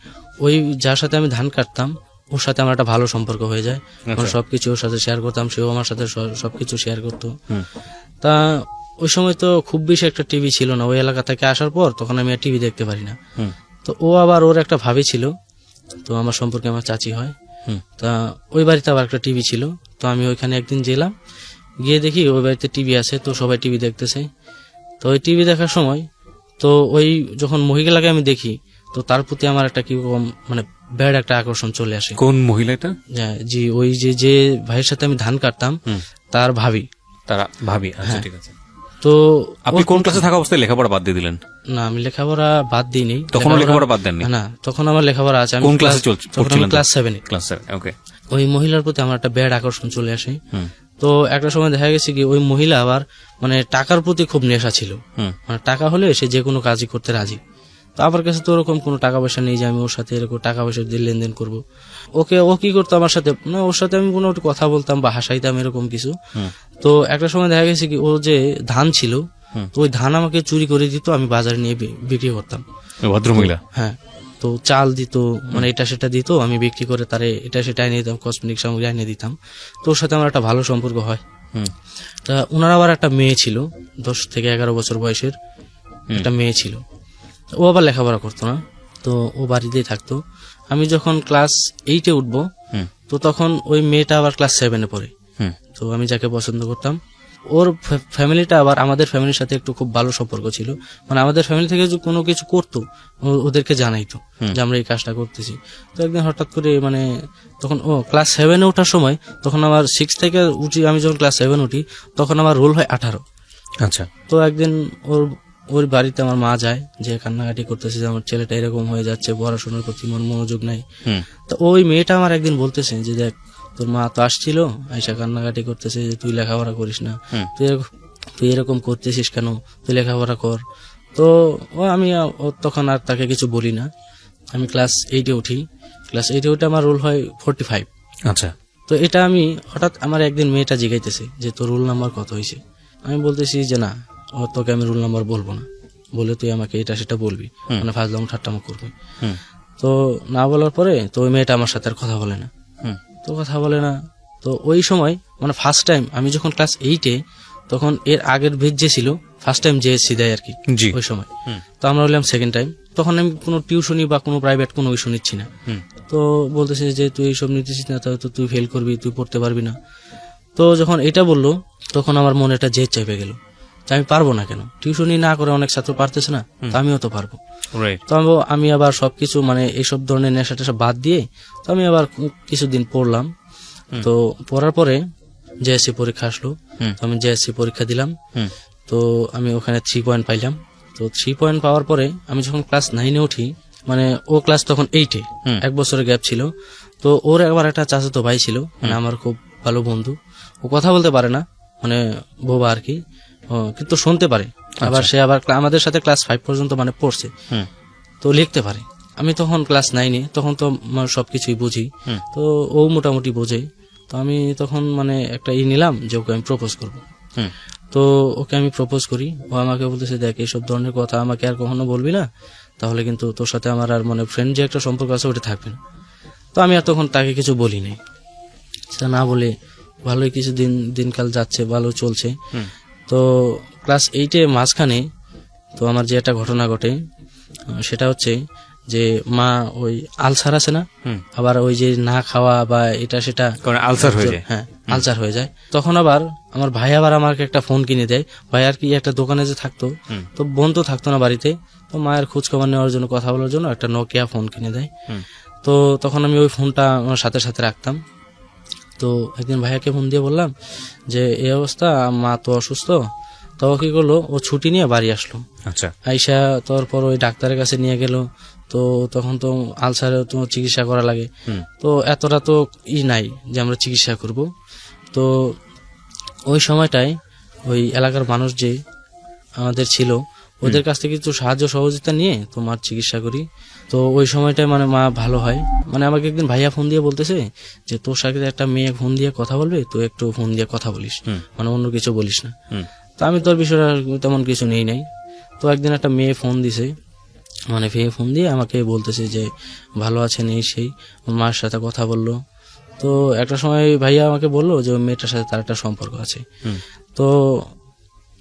ওই যার সাথে আমি ধান কাটতাম ওর সাথে আমার একটা ভালো সম্পর্ক হয়ে যায়। আমরা সবকিছু ওর সাথে শেয়ার করতাম, সেও আমার সাথে সবকিছু শেয়ার করতো। হুম। তা ওই সময় তো খুব বেশি একটা টিভি ছিল না, ওই এলাকা থেকে আসার পর তখন আমি আর টিভি দেখতে পারি না। হুম। তো ও আবার ওর একটা ভাবি ছিল, তো আমার সম্পর্কে আমার চাচি হয়। হুম। তা ওই বাড়িতে আবার একটা টিভি ছিল, তো আমি ওইখানে একদিন গেলাম, গিয়ে দেখি ওই বাড়িতে টিভি আছে, তো সবাই টিভি দেখতেছে। তো ওই টিভি দেখার সময় তো ওই যখন মহিলাকে আমি দেখি, তো তার প্রতি আমার একটা কি মানে ব্যাড একটা আকর্ষণ চলে আসে। কোন মহিলা এটা? জি, ওই যে ভাইয়ের সাথে আমি ধান কাটতাম তার ভাবি। তারা ভাবি? আচ্ছা, ঠিক আছে। তো আপনি কোন ক্লাসে থাকা অবস্থায় লেখাপড়া বাদ দিয়ে দিলেন? না, আমি লেখাপড়া বাদ দিইনি। তখন লেখাপড়া বাদ দেননি? না, তখন আমার লেখাপড়া আছে। আমি কোন ক্লাসে পড়ছিলেন? ক্লাস 7 এ। ক্লাস 7, ওকে। ওই মহিলার প্রতি আমার একটা ব্যাড আকর্ষণ চলে আসে। হুম। তো একটা সময় দেখা গেছে কি ওই মহিলা আবার মানে টাকার প্রতি খুব নেশা ছিল। হুম। মানে টাকা হলে সে যে কোনো কাজই করতে রাজি। তো আমার কাছে তো ওরকম কোনো টাকা পয়সা নেই যে আমি ওর সাথে এরকম টাকা পয়সা দিয়ে লেনদেন করবো। ও কি করতো আমার সাথে, না ওর সাথে আমি কোনো একটু কথা বলতাম বা হাসাইতাম এরকম কিছু। তো একটা সময় দেখা গেছে কি ও যে ধান ছিল, তো ওই ধান আমাকে চুরি করে দিত, আমি বাজারে নিয়ে বিক্রি করতাম। ভদ্রমহিলা? হ্যাঁ। তো চাল দিত, মানে এটা সেটা দিত, আমি বিক্রি করে তারে এটা সেটা এনে দিতাম, কসমেটিক সামগ্রী এনে দিতাম। তো ওর সাথে আমার একটা ভালো সম্পর্ক হয়। তা ওনার আবার একটা মেয়ে ছিল, 10 থেকে 11 বছর বয়সের একটা মেয়ে ছিল। ও আবার লেখাপড়া করতো না, তো ও বাড়িতেই থাকতো। আমি যখন ক্লাস 8 এ উঠবো, তো তখন ওই মেয়েটা আবার ক্লাস 7 এ পড়ে। তো আমি যাকে পছন্দ করতাম, ওর ফ্যামিলিটা আবার আমাদের ফ্যামিলির সাথে একটু খুব ভালো সম্পর্ক ছিল। মানে আমাদের ফ্যামিলি থেকে যে কোনো কিছু করতো ওদেরকে জানাইতো যে আমরা এই কাজটা করতেছি। তো একদিন হঠাৎ করে মানে তখন ও ক্লাস 7 এ ওঠার সময়, তখন আমার 6 থেকে উঠি, আমি যখন ক্লাস 7 উঠি তখন আমার রোল হয় 18। আচ্ছা। তো একদিন ওর বাড়িতে আমার মা যায়, যে কান্নাকাটি করতেছে যে আমার ছেলেটা এরকম হয়ে যাচ্ছে, পড়াশোনার প্রতি মনোযোগ নাই। তো ওই মেয়েটা আমার একদিন বলতেছে যে দেখ, তোর মা তো আসছিল, আইসা কান্নাকাটি করতেছে যে তুই লেখাপড়া করিস না, তুই এরকম করতেছিস কেন, তুই লেখাপড়া কর। তো আমি তখন আর তাকে কিছু বলি না। আমি ক্লাস 8 এ উঠি, ক্লাস 8 এ উঠে আমার রোল হয় 45। আচ্ছা। তো এটা আমি হঠাৎ আমার একদিন মেয়েটা জিজ্ঞাইতেছে যে তোর রোল নাম্বার কত হয়েছে। আমি বলতেছি যে না, তোকে আমি রোল নাম্বার বলবো না, বলে তুই আমাকে এটা সেটা বলবি, মানে ফাজলাম ঠাট্টামো করবি। তো না বলার পরে তো ওই মেয়েটা আমার সাথে আর কথা বলে না। তো কথা বলে না। তো ওই সময় মানে ফার্স্ট টাইম আমি যখন ক্লাস 8 এ, তখন এর আগের বেচ যে ছিল ফার্স্ট টাইম জেএসসি দেয় আর কি ওই সময়। তো আমরা হলাম সেকেন্ড টাইম। তখন আমি কোনো টিউশনি বা কোনো প্রাইভেট কোনো ইস্যু নিচ্ছি না। তো বলতেছে যে তুই এইসব নিতেছিস না, তাহলে তো তুই ফেল করবি, তুই পড়তে পারবি না। তো যখন এটা বললো তখন আমার মনে একটা জেদ চেপে গেল, আমি পারবো না কেন, টিউশনি না করে অনেক ছাত্র পারতেছে না, তো আমিও তো পারবো। তো আমি আবার সবকিছু মানে এইসব ধরনের নেশা টেশা বাদ দিয়ে তো আমি আবার কিছুদিন পড়লাম। তো পড়ার পরে জেএসসি পরীক্ষা আসলো, তো আমি জেএসসি পরীক্ষা দিলাম। তো আমি ওখানে 3 পয়েন্ট পাইলাম। তো 3 পয়েন্ট পাওয়ার পরে আমি যখন ক্লাস 9 এ উঠি, মানে ও ক্লাস তখন 8 এ, 1 বছরের গ্যাপ ছিল। তো ওর একবার একটা চাচাতো ভাই ছিল, মানে আমার খুব ভালো বন্ধু। ও কথা বলতে পারে না, মানে বোবা আর কি, কিন্তু শুনতে পারে। আবার সে আবার আমাদের সাথে ক্লাস 5 পর্যন্ত মানে পড়ছে, তো লিখতে পারে। আমি তখন ক্লাস 9 এ, তখন তো সবকিছুই বুঝি, তো ও মোটামুটি বোঝে। তো আমি তখন মানে একটা নিলাম যে ওকে আমি প্রপোজ করবো। তো ওকে আমি প্রপোজ করি, ও আমাকে বলতেছে দেখ এইসব ধরনের কথা আমাকে আর কখনো বলবি না, তাহলে কিন্তু তোর সাথে আমার আর মানে ফ্রেন্ড যে একটা সম্পর্ক আছে ওটা থাকবে না। তো আমি আর তখন তাকে কিছু বলি নাই, সেটা না বলে ভালোই কিছু দিনকাল যাচ্ছে, ভালো চলছে। তো ক্লাস 8 এ মাঝখানে তো আমার যে একটা ঘটনা ঘটে, সেটা হচ্ছে যে মা ওই আলসার আছে না, আবার ওই যে না খাওয়া বা এটা সেটা আলসার হয়ে যায়। হ্যাঁ, আলসার হয়ে যায়। তখন আবার আমার ভাই আবার আমাকে একটা ফোন কিনে দেয়। ভাই আর কি একটা দোকানে যে থাকতো, তো বোন তো থাকতো না বাড়িতে, তো মায়ের খোঁজ খবর নেওয়ার জন্য, কথা বলার জন্য একটা নোকিয়া ফোন কিনে দেয়। তো তখন আমি ওই ফোনটা আমার সাথে সাথে রাখতাম। তো একদিন ভাইয়াকে ফোন দিয়ে বললাম যে এই অবস্থা, মা তো অসুস্থ। তো কি করলো, ও ছুটি নিয়ে বাড়ি আসলো। আচ্ছা। আইসা তারপর ওই ডাক্তারের কাছে নিয়ে গেল। তো তখন তো আলসারে তো চিকিৎসা করা লাগে, তো এতটা তো নাই যে আমরা চিকিৎসা করব। তো ওই সময়টায় ওই এলাকার মানুষ যে আমাদের ছিল, ওদের কাছ থেকে কিছু সাহায্য সহযোগিতা নিয়ে তো মার চিকিৎসা করি। তো ওই সময়টায় মানে মা ভালো হয়। মানে আমাকে একদিন ভাইয়া ফোন দিয়ে বলতেছে যে তোর সাথে একটা মেয়ে ফোন দিয়ে কথা বলবে, তো একটু ফোন দিয়ে কথা বলিস, মানে অন্য কিছু বলিস না। তো আমি তোর বিষয়টা তেমন কিছু নেই নাই। তো একদিন একটা মেয়ে ফোন দিছে, মানে ফোন দিয়ে আমাকে বলতেছে যে ভালো আছেন এই সেই, মার সাথে কথা বললো। তো একটা সময় ভাইয়া আমাকে বললো যে ওই মেয়েটার সাথে তার একটা সম্পর্ক আছে। তো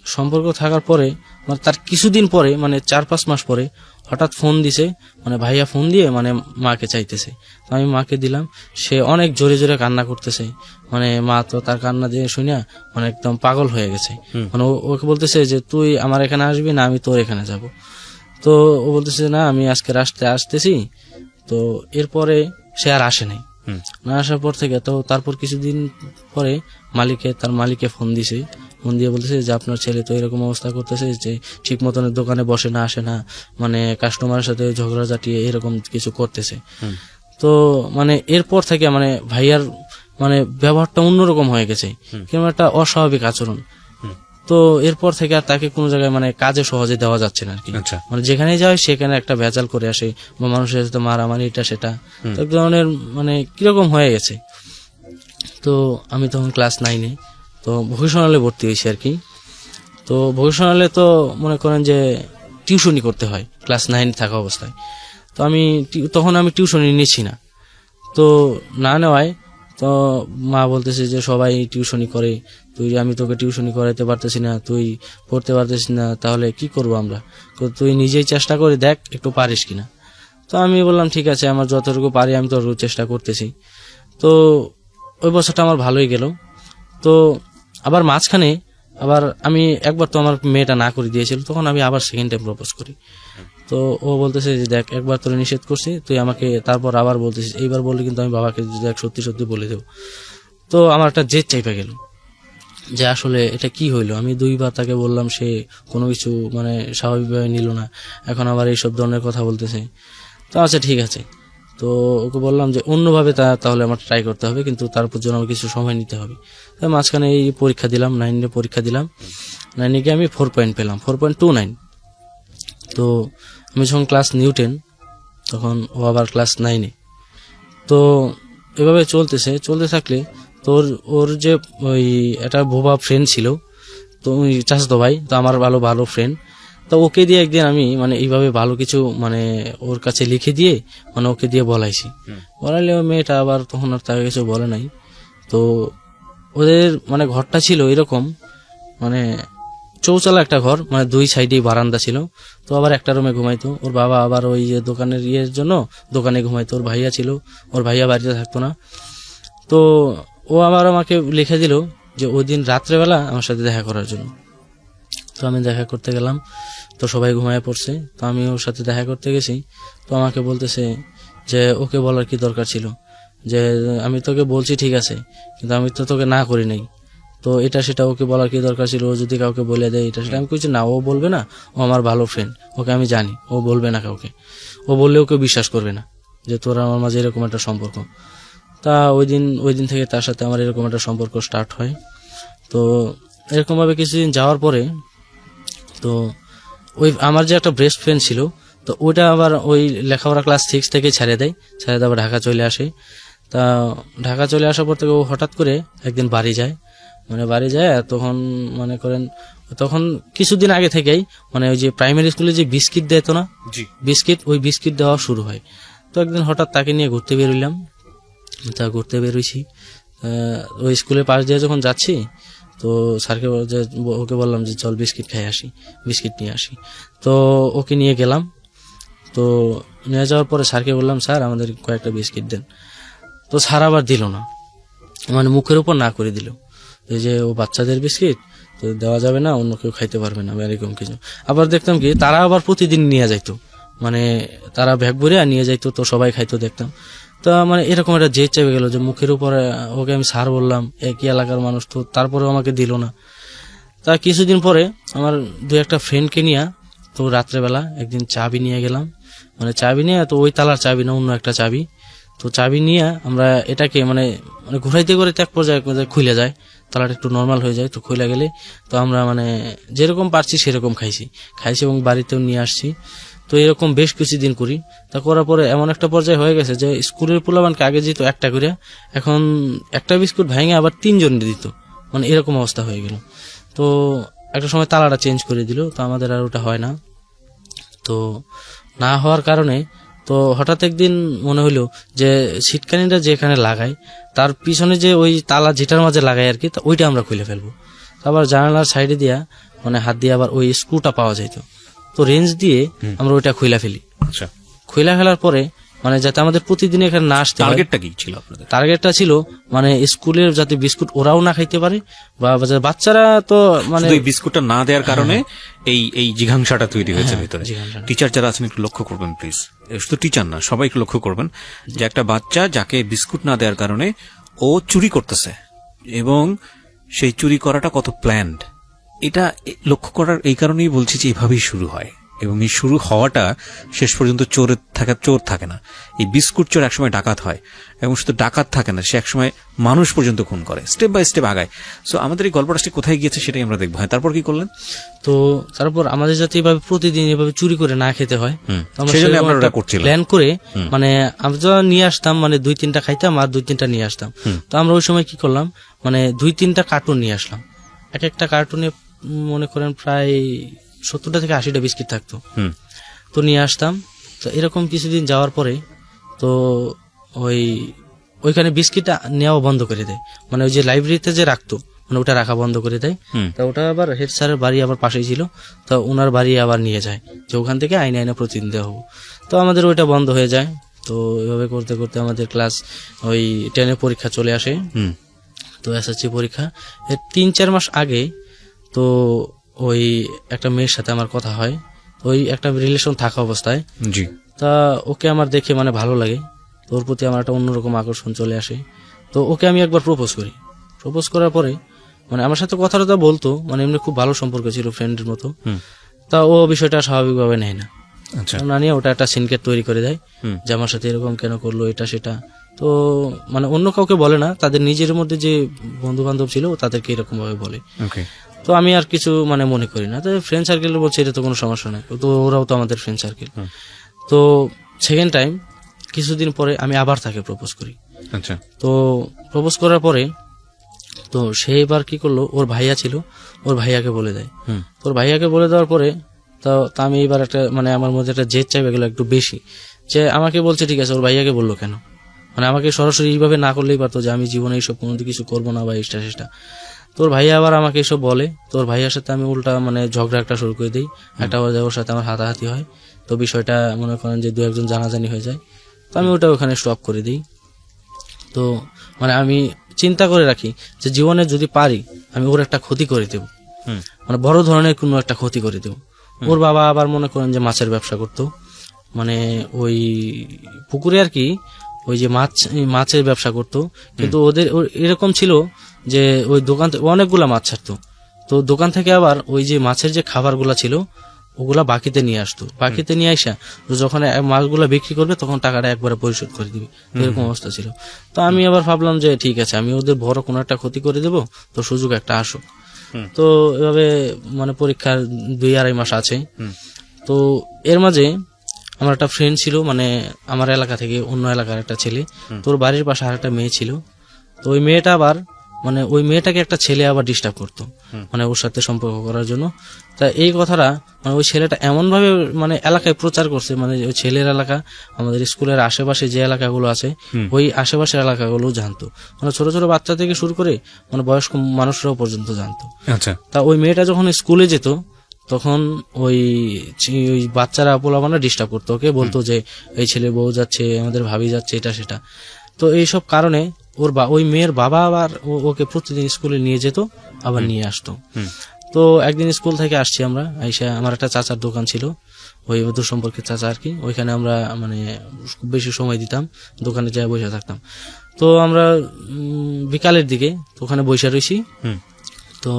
সম্পর্ক থাকার পরে মানে তার কিছুদিন পরে মানে 4-5 মাস পরে হঠাৎ ফোন দিছে, মানে ভাইয়া ফোন দিয়ে মানে মাকে চাইতেছে। তো আমি মাকে দিলাম, সে অনেক জোরে জোরে কান্না করতেছে। মানে মা তো তার কান্না দিয়ে শুনে মানে একদম পাগল হয়ে গেছে। মানে ওকে বলতেছে যে তুই আমার এখানে আসবি না, আমি তোর এখানে যাব। তো ও বলতেছে না আমি আজকে আসতেছি। তো এরপরে সে আর আসে নাই। না আসার পর থেকে তো তারপর কিছুদিন পরে তার মালিকে ফোন দিছে, ফোন দিয়ে বলতেছে যে আপনার ছেলে তো এরকম অবস্থা করতেছে যে ঠিক মতন দোকানে বসে না, আসে না, মানে কাস্টমারের সাথে ঝগড়া ঝাঁটিয়ে এরকম কিছু করতেছে। তো মানে এরপর থেকে মানে ভাইয়ার মানে ব্যবহারটা অন্যরকম হয়ে গেছে, কিংবা একটা অস্বাভাবিক আচরণ। তো এরপর থেকে আর তাকে কোনো জায়গায় মানে কাজে সহজে দেওয়া যাচ্ছে না আর কি। মানে যেখানে যায় সেখানে একটা ভেজাল করে আসে, বা মানুষের সাথে মারামারি এটা সেটা, তো এক ধরনের মানে কিরকম হয়ে গেছে। তো আমি তখন ক্লাস 9-এ তো ভোকেশনালে ভর্তি হয়েছি আর কি। তো ভোকেশনালে তো মনে করেন যে টিউশনি করতে হয় ক্লাস 9 থাকা অবস্থায়। তো তখন আমি টিউশনি নিচ্ছি না। তো না নেওয়ায় তো মা বলতেছে যে সবাই টিউশনি করে, আমি তোকে টিউশনি করাইতে পারতেছি না, তুই পড়তে পারতেছিস না, তাহলে কি করবো আমরা, তুই নিজেই চেষ্টা করে দেখ একটু পারিস কিনা। তো আমি বললাম ঠিক আছে, আমার যতটুকু পারি আমি ততটুকু চেষ্টা করতেছি। তো ওই বছরটা আমার ভালোই গেল। তো আবার মাঝখানে আবার আমি একবার তো আমার মেয়েটা না করে দিয়েছিল, তখন আমি আবার সেকেন্ড টাইম প্রপোজ করি। তো ও বলতেছে যে দেখ একবার তোরে নিষেধ করছি, তুই আমাকে তারপর আবার বলতেছিস, এইবার বললে কিন্তু আমি বাবাকে দেখ সত্যি সত্যি বলে দেবো। তো আমার একটা জেদ চাইপা গেল যে আসলে এটা কি হইলো। আমি 2বার তাকে বললাম, সে কোনো কিছু মানে স্বাভাবিকভাবে নিল না, এখন আবার এইসব ধরনের কথা বলতেছে। তো আচ্ছা ঠিক আছে, তো ওকে বললাম যে অন্যভাবে তাহলে আমার ট্রাই করতে হবে, কিন্তু তারপর জন্য আমার কিছু সময় নিতে হবে। তাই মাঝখানে এই পরীক্ষা দিলাম, 9-এ পরীক্ষা দিলাম। 9-এ গিয়ে আমি 4 পয়েন্ট পেলাম, 4.29। তো আমি যখন ক্লাস 10 তখন ও আবার ক্লাস 9-এ। তো এভাবে চলতে থাকলে তোর ওর যে ওই একটা বোবা ফ্রেন্ড ছিল, তো ওই চাচাতো ভাই, তো আমার ভালো ফ্রেন্ড, তো ওকে দিয়ে একদিন আমি মানে এইভাবে ভালো কিছু মানে ওর কাছে লিখে দিয়ে মানে ওকে দিয়ে বলাইছি। বলাইলে ওই মেয়েটা আবার তখন আর তাকে কিছু বলে নাই। তো ওদের মানে ঘরটা ছিল এরকম, মানে চৌচালা একটা ঘর, মানে 2 সাইডেই বারান্দা ছিল। তো আবার একটা রুমে ঘুমাইতো। ওর বাবা আবার ওই যে দোকানের জন্য দোকানে ঘুমাইতো। ওর ভাইয়া ছিল, ওর ভাইয়া বাড়িতে থাকতো না। তো ও আবার আমাকে লিখে দিল যে ওই দিন রাত্রেবেলা আমার সাথে দেখা করার জন্য। তো আমি দেখা করতে গেলাম, তো সবাই ঘুমায় পড়ছে, তো আমি ওর সাথে দেখা করতে গেছি। তো আমাকে বলতেছে যে ওকে বলার কি দরকার ছিল, যে আমি তোকে বলছি ঠিক আছে, কিন্তু আমি তো তোকে না করি নাই, তো এটা সেটা ওকে বলার কি দরকার ছিল, ও যদি কাউকে বলে দেয় এটা সেটা। আমি কইছি না, ও বলবে না, ও আমার ভালো ফ্রেন্ড, ওকে আমি জানি, ও বলবে না কাউকে, ও বললে ওকে বিশ্বাস করবে না যে তোরা আমার মাঝে এরকম একটা সম্পর্ক। তা ওই দিন থেকে তার সাথে আমার এরকম একটা সম্পর্ক স্টার্ট হয়। তো এরকম ভাবে কিছুদিন যাওয়ার পরে তো ওই আমার যে একটা বেস্ট ফ্রেন্ড ছিল, তো ওইটা আবার ওই লেখাপড়া ক্লাস 6 থেকে ছেড়ে দেয়, আবার ঢাকা চলে আসে। তা ঢাকা চলে আসার পর থেকে ও হঠাৎ করে একদিন বাড়ি যায়, মানে বাড়ি যায় তখন মনে করেন তখন কিছুদিন আগে থেকেই মানে ওই যে প্রাইমারি স্কুলে যে বিস্কিট দেয় তো না, ওই বিস্কিট দেওয়া শুরু হয়। তো একদিন হঠাৎ তাকে নিয়ে ঘুরতে বেরোইলাম। তা ঘুরতে বেরোইছি, ওই স্কুলের পাশ দিয়ে যখন যাচ্ছি, তো স্যারকে ওকে বললাম যে চল বিস্কিট খাই আসি, বিস্কিট নিয়ে আসি। তো ওকে নিয়ে গেলাম। তো নিয়ে যাওয়ার পরে স্যারকে বললাম স্যার আমাদের কয়েকটা বিস্কিট দেন। তো স্যার আবার দিল না, মানে মুখের উপর না করে দিল, এই যে ও বাচ্চাদের বিস্কিট তো দেওয়া যাবে না, অন্য কেউ খাইতে পারবে না এরকম কিছু। আবার দেখতাম কি তারা আবার প্রতিদিন নিয়ে যাইতো, মানে তারা ব্যাগ ভরে আর নিয়ে যাইতো, তো সবাই খাইতো দেখতাম। তো মানে এরকম একটা জেদ চেপে গেল যে মুখের উপরে ওকে আমি স্যার বললাম, একই এলাকার মানুষ, তো তারপরেও আমাকে দিল না। তা কিছুদিন পরে আমার 2-একটা ফ্রেন্ডকে নিয়ে তো রাত্রেবেলা একদিন চাবি নিয়ে গেলাম, মানে চাবি নিয়ে, তো ওই তালার চাবি না, অন্য একটা চাবি। তো চাবি নিয়ে আমরা এটাকে মানে ঘুরাইতে করে এক পর্যায়ে খুলে যায়, তালাটা একটু নর্মাল হয়ে যায়, তো খুলে গেলে তো আমরা মানে যেরকম পারছি সেরকম খাইছি এবং বাড়িতেও নিয়ে আসছি। তো এরকম বেশ কিছুদিন করি। তা করার পরে এমন একটা পর্যায়ে হয়ে গেছে যে স্কুলের পোলাবানকে আগে যেত একটা করে, এখন একটা বিস্কুট ভেঙে আবার 3 জন দিত, মানে এরকম অবস্থা হয়ে গেল। তো একটা সময় তালাটা চেঞ্জ করে দিল, তো আমাদের আর ওটা হয় না। তো না হওয়ার কারণে তো হঠাৎ একদিন মনে হইলো যে ছিটকানিটা যেখানে লাগাই তার পিছনে যে ওই তালা যেটার মাঝে লাগাই আর কি, তা ওইটা আমরা খুলে ফেলবো। আবার জানালার সাইডে দিয়া মানে হাত দিয়ে আবার ওই স্ক্রুটা পাওয়া যাইত, তো রেঞ্জ দিয়ে আমরা ওইটা খুলে ফেলি। আচ্ছা, খুলে ফেলার পরে মানে যাতে আমাদের প্রতিদিন এখানে না আসতে হয়। টার্গেটটা কি ছিল আপনাদের? টার্গেটটা ছিল মানে স্কুলের যাতে বিস্কুট ওরাও না খাইতে পারে, বা বাচ্চারা তো মানে শুধু এই বিস্কুটটা না দেওয়ার কারণে এই জিঘাংসাটা তৈরি হয়েছে ভিতরে। জিঘাংসাটা। টিচার যারা আছেন একটু লক্ষ্য করবেন প্লিজ, শুধু টিচার না সবাই একটু লক্ষ্য করবেন যে একটা বাচ্চা যাকে বিস্কুট না দেওয়ার কারণে ও চুরি করতেছে, এবং সেই চুরি করাটা কত প্ল্যান্ড, এটা লক্ষ্য করার এই কারণেই বলছি যে এভাবেই শুরু হয়, এবং এই শুরু হওয়াটা শেষ পর্যন্ত চোর থাকে না। এই বিস্কুট চোর একসময় ডাকাত হয়, এবং শুধু ডাকাত থাকে না, সে একসময় মানুষ পর্যন্ত খুন করে, স্টেপ বাই স্টেপ আগায়। সো আমাদের এই গল্পটা কোথায় গিয়েছে সেটাই আমরা দেখবো। হ্যাঁ, তারপর কি করলেন? তো তারপর আমাদের যাতে এভাবে প্রতিদিন এভাবে চুরি করে না খেতে হয়, তো আমরা সেজন্য সেরকম আপনারা একটা করছিলেন। প্ল্যান করে মানে আমরা নিয়ে আসতাম, মানে 2-3টা খাইতাম আর 2-3টা নিয়ে আসতাম। তো আমরা ওই সময় কি করলাম, মানে 2-3টা কার্টুন নিয়ে আসলাম। এক একটা কার্টুনে মনে করেন প্রায় 70টা থেকে 80টা বিস্কিট থাকতো। তো নিয়ে আসতাম। তো এরকম কিছুদিন যাওয়ার পরে তো ওইখানে বিস্কিটটা নেওয়া বন্ধ করে দেয়, মানে ওই যে লাইব্রেরিতে যে রাখতো মানে ওটা রাখা বন্ধ করে দেয়। তা ওটা আবার হেড স্যারের বাড়ি আবার পাশেই ছিল, তো ওনার বাড়ি আবার নিয়ে যায় যে ওখান থেকে আইনে প্রতিদিন দেওয়া হবো। তো আমাদের ওইটা বন্ধ হয়ে যায়। তো এভাবে করতে করতে আমাদের ক্লাস 10 পরীক্ষা চলে আসে। তো এসএসসি পরীক্ষা এর 3-4 মাস আগে তো ওই একটা মেয়ের সাথে আমার কথা হয়, ওই একটা রিলেশন থাকা অবস্থায়। জি। তা ওকে আমার দেখে মানে ভালো লাগে, তো ওর প্রতি আমার একটা অন্যরকম আকর্ষণ চলে আসে। তো ওকে আমি একবার প্রপোজ করি। প্রপোজ করার পরে মানে আমার সাথে কথাটা বলতো, মানে এমনি খুব ভালো সম্পর্ক ছিল, ফ্রেন্ডের মতো। তা ও বিষয়টা স্বাভাবিকভাবে নেয় না। আচ্ছা, না নিয়ে ওটা একটা সিনকেট তৈরি করে দেয় যে আমার সাথে এরকম কেন করলো, এটা সেটা। তো মানে অন্য কাউকে বলে না, তাদের নিজের মধ্যে যে বন্ধু বান্ধব ছিল তাদেরকে এরকম ভাবে বলে। ওকে। তো আমি আর কিছু মানে মনে করি না, তো ফ্রেন্ড সার্কেল বলছে এটা তো কোনো সমস্যা নাই, তো ওরাও তো আমাদের ফ্রেন্ড সার্কেল। তো সেকেন্ড টাইম কিছুদিন পরে আমি আবার তাকে প্রপোজ করি। আচ্ছা। তো প্রপোজ করার পরে তো সে এবার কি করলো, ওর ভাইয়া ছিল, ওর ভাইয়াকে বলে দেয়। ওর ভাইয়াকে বলে দেওয়ার পরে তো আমি এবার একটা মানে আমার মধ্যে একটা জেদ চাইবে গেলো একটু বেশি, যে আমাকে বলছে ঠিক আছে, ওর ভাইয়াকে বললো কেন, মানে আমাকে সরাসরি এইভাবে না করলেই পারতো যে আমি জীবনে এইসব কোনো কিছু করবো না বা এইটা সেটা। তোর ভাইয়া আবার আমাকে এসব বলে, তোর ভাইয়ার সাথে আমি উল্টা মানে ঝগড়া একটা শুরু করে দিই, একটা ওর সাথে আমার হাতাহাতি হয়। তো বিষয়টা মনে করেন যে 2-1 জানাজানি হয়ে যায়, তো আমি ওটা ওখানে স্টপ করে দিই। তো মানে আমি চিন্তা করে রাখি যে জীবনে যদি পারি আমি ওর একটা ক্ষতি করে দেব, মানে বড় ধরনের কোনো একটা ক্ষতি করে দেব। ওর বাবা আবার মনে করেন যে মাছের ব্যবসা করতো, মানে ওই পুকুরে আর কি, ওই যে মাছের ব্যবসা করতো। কিন্তু ওদের এরকম ছিল যে ওই দোকান থেকে অনেকগুলা মাছ ছাড়তো, তো দোকান থেকে আবার ওই যে মাছের যে খাবারগুলা ছিল ওগুলা বাকিতে নিয়ে আসতো, বাকিতে নিয়ে আসা যখন মাছগুলা বিক্রি করবে তখন টাকাটা একবারে পরিশোধ করে দিবে, এরকম অবস্থা ছিল। তো আমি আবার ভাবলাম যে ঠিক আছে, আমি ওদের বড় কোনো একটা ক্ষতি করে দেবো, তো সুযোগ একটা আসুক। তো এভাবে মানে পরীক্ষার 2-2.5 মাস আছে। তো এর মাঝে আমার একটা ফ্রেন্ড ছিল, মানে আমার এলাকা থেকে অন্য এলাকার একটা ছেলে, তোর বাড়ির পাশে আর একটা মেয়ে ছিল। তো ওই মেয়েটা আবার মানে ওই মেয়েটাকে একটা ছেলে আবার ডিস্টার্ব করতো, মানে ওর সাথে সম্পর্ক করার জন্য। তা এই কথাটা মানে ওই ছেলেটা এমন ভাবে মানে এলাকায় প্রচার করছে, মানে ওই ছেলের এলাকা আমাদের স্কুলের আশেপাশে যে এলাকাগুলো আছে ওই আশেপাশের এলাকাগুলো জানতো, মানে ছোট ছোট বাচ্চা থেকে শুরু করে মানে বয়স্ক মানুষরাও পর্যন্ত জানতো। আচ্ছা। তা ওই মেয়েটা যখন স্কুলে যেত তখন ওই বাচ্চারা পোলাপানা ডিস্টার্ব করতো, ওকে বলতো যে এই ছেলে বউ যাচ্ছে, আমাদের ভাবি যাচ্ছে, এটা সেটা। তো এইসব কারণে ওই মেয়ের বাবা আবার ওকে প্রতিদিন স্কুলে নিয়ে যেত, আবার নিয়ে আসতো। তো একদিন স্কুল থেকে আসছি আমরা, আইসা আমার একটা চাচার দোকান ছিল, ওই দূর সম্পর্কের চাচা আর কি, ওইখানে আমরা মানে খুব বেশি সময় দিতাম, দোকানে যাই বসে থাকতাম। তো আমরা বিকালের দিকে ওখানে বসে রয়েছি। তো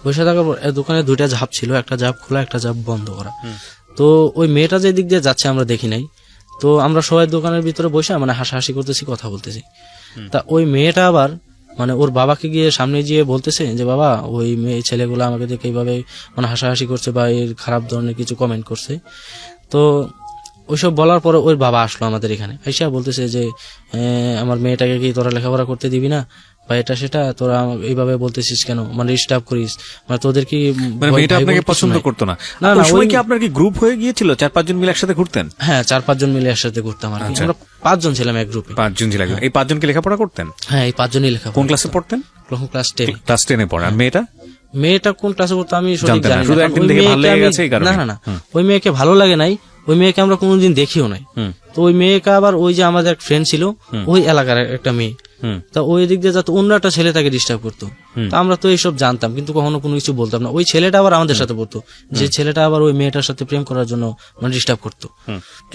বসে থাকার পর দোকানে 2টা ঝাপ ছিল, একটা ঝাপ খোলা একটা ঝাপ বন্ধ করা। তো ওই মেয়েটা যে দিক দিয়ে যাচ্ছে আমরা দেখি নাই, তো আমরা সবাই দোকানের ভিতরে বসে মানে হাসাহাসি করতেছি, কথা বলতেছি। তা ওই মেয়েটা আবার মানে ওর বাবাকে গিয়ে সামনে গিয়ে বলতেছে যে বাবা ওই মেয়ে ছেলেগুলো আমাকে দেখে এইভাবে মানে হাসাহাসি করছে বা এর খারাপ ধরনের কিছু কমেন্ট করছে। তো ওইসব বলার পরে ওর বাবা আসলো আমাদের এখানে, আইসা বলতেছে যে আমার মেয়েটাকে কি তোরা লেখাপড়া করতে দিবি না বা এটা সেটা, তোরা এইভাবে বলতেছিস কেন, মানে ডিস্টার্ব করিস, মানে তোদের কি মানে মেয়েটা আপনাকে পছন্দ করতো না? না, ওই সময় ওই- কি আপনার কি গ্রুপ হয়ে গিয়েছিল, 4-5 জন মিলে একসাথে ঘুরতেন? হ্যাঁ 4-5 জন মিলে একসাথে ঘুরতাম আর কি। আচ্ছা। আমরা 5 জন ছিলাম এক গ্রুপে। 5 জন ছিল। এই 5 জনকে লেখাপড়া করতেন? হ্যাঁ এই 5 জনই লেখা। কোন ক্লাসে পড়তেন? ক্লাস 10। ক্লাস 10-এ পড়ে। আর মেয়েটা কোন ক্লাসে পড়তো আমি সঠিক জানতেন না, জানি শুধু না, একদিন কারণ ওই দেখে ভালো মেয়েকে লেগে আমি- গেছে এই কারণে? না, ওই মেয়েকে ভালো লাগে নাই, ওই মেয়েকে আমরা কোনোদিন দেখিও নাই। তো ওই মেয়েকে আবার ওই যে আমাদের এক ফ্রেন্ড ছিল ওই এলাকার একটা মেয়ে, তা ওই দিক দিয়ে যাতে অন্য একটা ছেলে তাকে ডিস্টার্ব করতো। তো আমরা তো এইসব জানতাম কিন্তু কখনো কোনো কিছু বলতাম না। ওই ছেলেটা আবার আমাদের সাথে পড়তো, যে ছেলেটা আবার ওই মেয়েটার সাথে প্রেম করার জন্য মানে ডিস্টার্ব করতো।